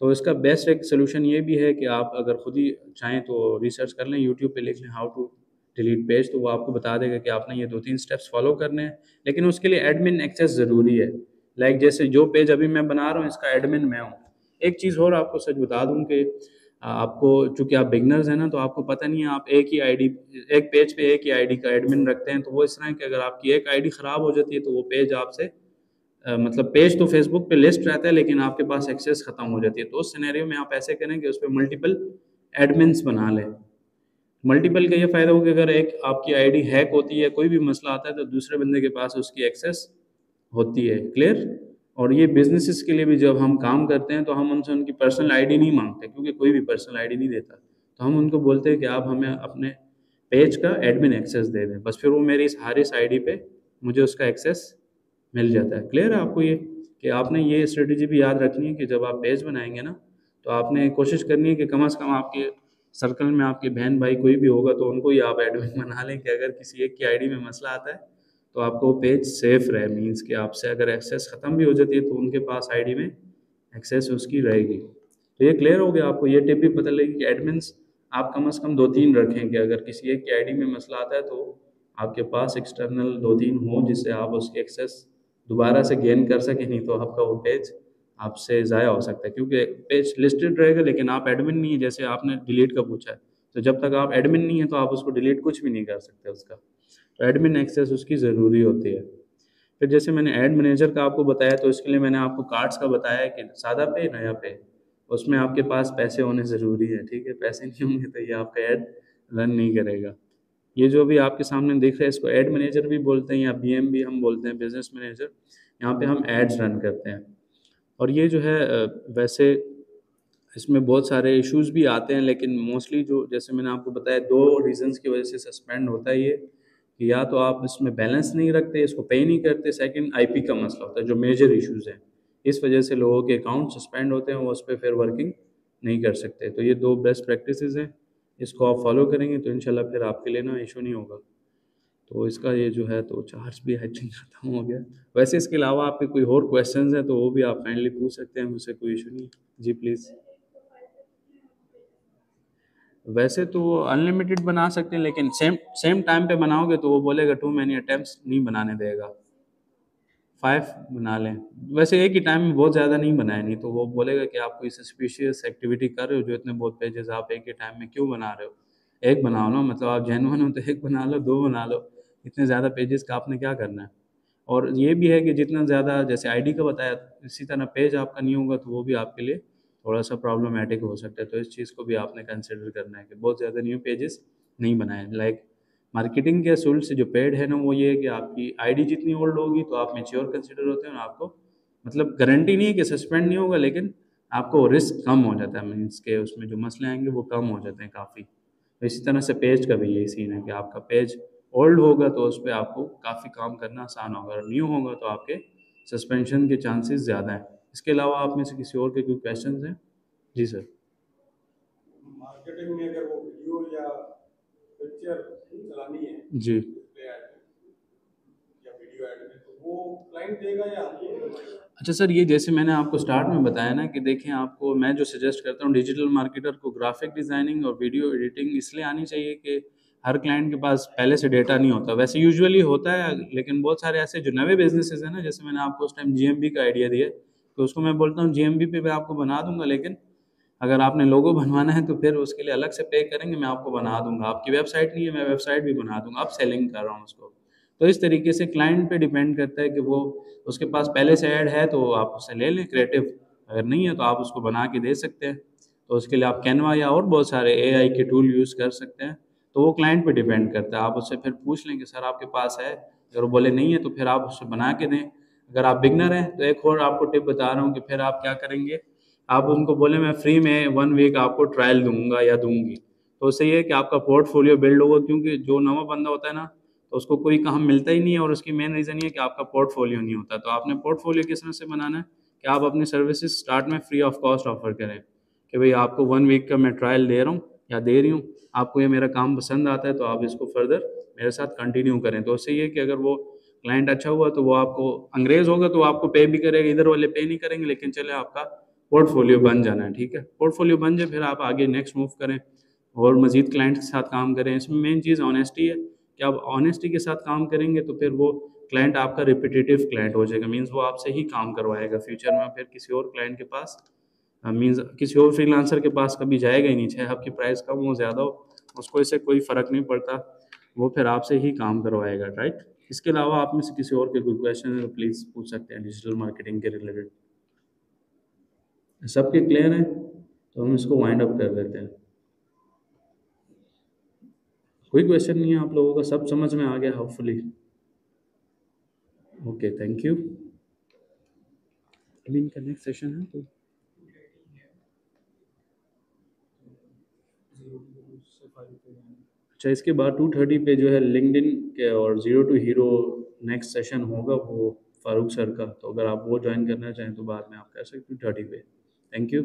तो इसका बेस्ट एक सोल्यूशन ये भी है कि आप अगर खुद ही चाहें तो रिसर्च कर लें, यूट्यूब पे लिख लें हाउ टू डिलीट पेज, तो वो आपको बता देगा कि आपने ये 2-3 स्टेप्स फॉलो करने हैं। लेकिन उसके लिए एडमिन एक्सेस ज़रूरी है। लाइक जैसे जो पेज अभी मैं बना रहा हूँ इसका एडमिन मैं हूँ। एक चीज़ और आपको सच बता दूँ कि आपको चूँकि आप बिगनर्स हैं ना, तो आपको पता नहीं है, आप एक ही आईडी, एक पेज पे एक ही आईडी का एडमिन रखते हैं, तो वो इस तरह है कि अगर आपकी एक आईडी ख़राब हो जाती है तो वो पेज आपसे मतलब पेज तो फेसबुक पे लिस्ट रहता है लेकिन आपके पास एक्सेस खत्म हो जाती है। तो उस सिनेरियो में आप ऐसे करें कि उस पर मल्टीपल एडमिन्स बना लें। मल्टीपल का ये फ़ायदा हो कि अगर एक आपकी आईडी हैक होती है, कोई भी मसला आता है तो दूसरे बंदे के पास उसकी एक्सेस होती है। क्लियर? और ये बिजनेसेस के लिए भी जब हम काम करते हैं तो हम उनसे उनकी पर्सनल आईडी नहीं मांगते, क्योंकि कोई भी पर्सनल आईडी नहीं देता। तो हम उनको बोलते हैं कि आप हमें अपने पेज का एडमिन एक्सेस दे दें, बस फिर वो मेरी इस हारिस आईडी पे मुझे उसका एक्सेस मिल जाता है। क्लियर है आपको ये? कि आपने ये स्ट्रेटेजी भी याद रखनी है कि जब आप पेज बनाएंगे ना, तो आपने कोशिश करनी है कि कम से कम आपके सर्कल में आपके बहन भाई कोई भी होगा तो उनको ही आप एडमिन बना लें, कि अगर किसी एक की आईडी में मसला आता है तो आपको पेज सेफ रहे। मीन्स कि आपसे अगर एक्सेस ख़त्म भी हो जाती है तो उनके पास आईडी में एक्सेस उसकी रहेगी। तो ये क्लियर हो गया आपको? ये टिप भी पता लगी कि एडमिन्स आप कम से कम 2-3 रखें, कि अगर किसी एक की आईडी में मसला आता है तो आपके पास एक्सटर्नल 2-3 हो जिससे आप उसकी एक्सेस दोबारा से गेन कर सकें, नहीं तो आपका वो पेज आपसे ज़ाया हो सकता है। क्योंकि पेज लिस्टेड रहेगा लेकिन आप एडमिन नहीं है, जैसे आपने डिलीट का पूछा है, तो जब तक आप एडमिन नहीं है तो आप उसको डिलीट कुछ भी नहीं कर सकते उसका। तो एडमिन एक्सेस उसकी ज़रूरी होती है। फिर जैसे मैंने ऐड मैनेजर का आपको बताया, तो इसके लिए मैंने आपको कार्ड्स का बताया है कि सादा पे, नया पे, उसमें आपके पास पैसे होने ज़रूरी है। ठीक है? पैसे नहीं होंगे तो ये आपका ऐड रन नहीं करेगा। ये जो भी आपके सामने दिख रहा है इसको ऐड मैनेजर भी बोलते हैं या बीएम भी हम बोलते हैं, बिजनेस मैनेजर। यहाँ पे हम एड्स रन करते हैं। और ये जो है वैसे इसमें बहुत सारे इश्यूज भी आते हैं, लेकिन मोस्टली जो जैसे मैंने आपको बताया 2 रीज़न्स की वजह से सस्पेंड होता है ये, कि या तो आप इसमें बैलेंस नहीं रखते, इसको पे नहीं करते, सेकंड आईपी का मसला होता है, जो मेजर इश्यूज हैं। इस वजह से लोगों के अकाउंट सस्पेंड होते हैं, वो उस पर फिर वर्किंग नहीं कर सकते। तो ये 2 बेस्ट प्रैक्टिसेस हैं, इसको आप फॉलो करेंगे तो इंशाल्लाह फिर आपके लिए ना इशू नहीं होगा। तो इसका ये जो है तो चार्ज भी आई थिंक खत्म हो गया। वैसे इसके अलावा आपके कोई और क्वेश्चंस हैं तो वो भी आप काइंडली पूछ सकते हैं मुझसे, कोई इशू नहीं। जी प्लीज़। वैसे तो वो अनलिमिटेड बना सकते हैं, लेकिन सेम सेम टाइम पे बनाओगे तो वो बोलेगा टू मैनी अटेम्प्ट्स, नहीं बनाने देगा। 5 बना लें। वैसे एक ही टाइम में बहुत ज़्यादा नहीं बनाए, नहीं तो वो बोलेगा कि आप कोई सस्पिशियस एक्टिविटी कर रहे हो, जो इतने बहुत पेजेस आप एक ही टाइम में क्यों बना रहे हो? एक बनाओ ना, मतलब आप जेन्युइन हो तो एक बना लो, 2 बना लो। इतने ज़्यादा पेजेस का आपने क्या करना है? और ये भी है कि जितना ज़्यादा जैसे आईडी का बताया, इसी तरह पेज आपका नहीं होगा तो वो भी आपके लिए थोड़ा-सा प्रॉब्लमैटिक हो सकता है। तो इस चीज़ को भी आपने कंसिडर करना है कि बहुत ज़्यादा न्यू पेजेस नहीं बनाएँ। लाइक मार्केटिंग के असूल से जो पेड है ना, वो ये है कि आपकी आईडी जितनी ओल्ड होगी तो आप मैच्योर कंसिडर होते हैं, और आपको मतलब गारंटी नहीं है कि सस्पेंड नहीं होगा, लेकिन आपको रिस्क कम हो जाता है। मीन्स के उसमें जो मसले आएँगे वो कम हो जाते हैं काफ़ी। तो इसी तरह से पेज का भी यही सीन है कि आपका पेज ओल्ड होगा तो उस पे आपको काफ़ी काम करना आसान होगा, और न्यू होगा तो आपके सस्पेंशन के चांसेस ज़्यादा हैं। इसके अलावा आप में से किसी और के कोई क्वेश्चंस हैं? जी सर। मार्केटिंग में अगर वो वीडियो या पिक्चर चलानी है जी डिस्प्ले ऐड में या वीडियो ऐड में, तो वो क्लाइंट देगा या हम ही देंगे? अच्छा सर, ये जैसे मैंने आपको स्टार्ट में बताया ना कि देखें, आपको मैं जो सजेस्ट करता हूँ डिजिटल मार्केटर को, ग्राफिक डिज़ाइनिंग और वीडियो एडिटिंग इसलिए आनी चाहिए कि हर क्लाइंट के पास पहले से डेटा नहीं होता। वैसे यूजुअली होता है, लेकिन बहुत सारे ऐसे जो नए बिजनेसेस हैं ना, जैसे मैंने आपको उस टाइम जीएमबी का आइडिया दिया, तो उसको मैं बोलता हूँ जीएमबी पे मैं आपको बना दूंगा, लेकिन अगर आपने लोगो बनवाना है तो फिर उसके लिए अलग से पे करेंगे, मैं आपको बना दूंगा। आपकी वेबसाइट नहीं है, मैं वेबसाइट भी बना दूंगा, अब सेलिंग कर रहा हूँ उसको। तो इस तरीके से क्लाइंट पे डिपेंड करता है कि वो उसके पास पहले से ऐड है तो आप उससे ले लें क्रिएटिव, अगर नहीं है तो आप उसको बना के दे सकते हैं। तो उसके लिए आप कैनवा या और बहुत सारे एआई के टूल यूज़ कर सकते हैं। तो वो क्लाइंट पे डिपेंड करता है, आप उससे फिर पूछ लें कि सर आपके पास है, अगर वो बोले नहीं है तो फिर आप उससे बना के दें। अगर आप बिगनर हैं तो एक और आपको टिप बता रहा हूँ कि फिर आप क्या करेंगे, आप उनको बोले मैं फ्री में 1 वीक आपको ट्रायल दूंगा या दूंगी, तो उससे ये है कि आपका पोर्टफोलियो बिल्ड होगा। क्योंकि जो नवा बंदा होता है ना, तो उसको कोई काम मिलता ही नहीं है, और उसकी मेन रीज़न ये है कि आपका पोर्टफोलियो नहीं होता। तो आपने पोर्टफोलियो किस तरह से बनाना है कि आप अपनी सर्विसेज स्टार्ट में फ्री ऑफ कॉस्ट ऑफर करें, कि भाई आपको 1 वीक का मैं ट्रायल दे रहा हूँ या दे रही हूँ, आपको ये मेरा काम पसंद आता है तो आप इसको फर्दर मेरे साथ कंटिन्यू करें। तो उससे ये है कि अगर वो क्लाइंट अच्छा हुआ तो वो आपको, अंग्रेज होगा तो वो आपको पे भी करेगा, इधर वाले पे नहीं करेंगे, लेकिन चले आपका पोर्टफोलियो बन जाना है। ठीक है? पोर्टफोलियो बन जाए फिर आप आगे नेक्स्ट मूव करें और मज़ीद क्लाइंट के साथ काम करें। इसमें मेन चीज़ ऑनेस्टी है कि आप ऑनेस्टी के साथ काम करेंगे तो फिर वो क्लाइंट आपका रिपीटेटिव क्लाइंट हो जाएगा। मीन्स वो आपसे ही काम करवाएगा फ्यूचर में, फिर किसी और क्लाइंट के पास मीन्स किसी और फ्रीलांसर के पास कभी जाएगा ही नहीं। चाहे आपकी प्राइस कम हो ज़्यादा हो, उसको इससे कोई फ़र्क नहीं पड़ता, वो फिर आपसे ही काम करवाएगा। राइट? इसके अलावा आप में से किसी और के कोई क्वेश्चन है तो प्लीज़ पूछ सकते हैं डिजिटल मार्केटिंग के रिलेटेड। सबके क्लियर हैं? तो हम इसको वाइंड अप कर देते हैं। कोई क्वेश्चन नहीं है आप लोगों का, सब समझ में आ गया होपफुली। Okay, thank you. अभी इनका नेक्स्ट सेशन है तो अच्छा, इसके बाद 2:30 पे जो है लिंक्डइन के और zero to hero next session होगा, वो फारूक सर का। तो अगर आप वो ज्वाइन करना चाहें तो बाद में आप कर सकते हो 2:30 पे। Thank you.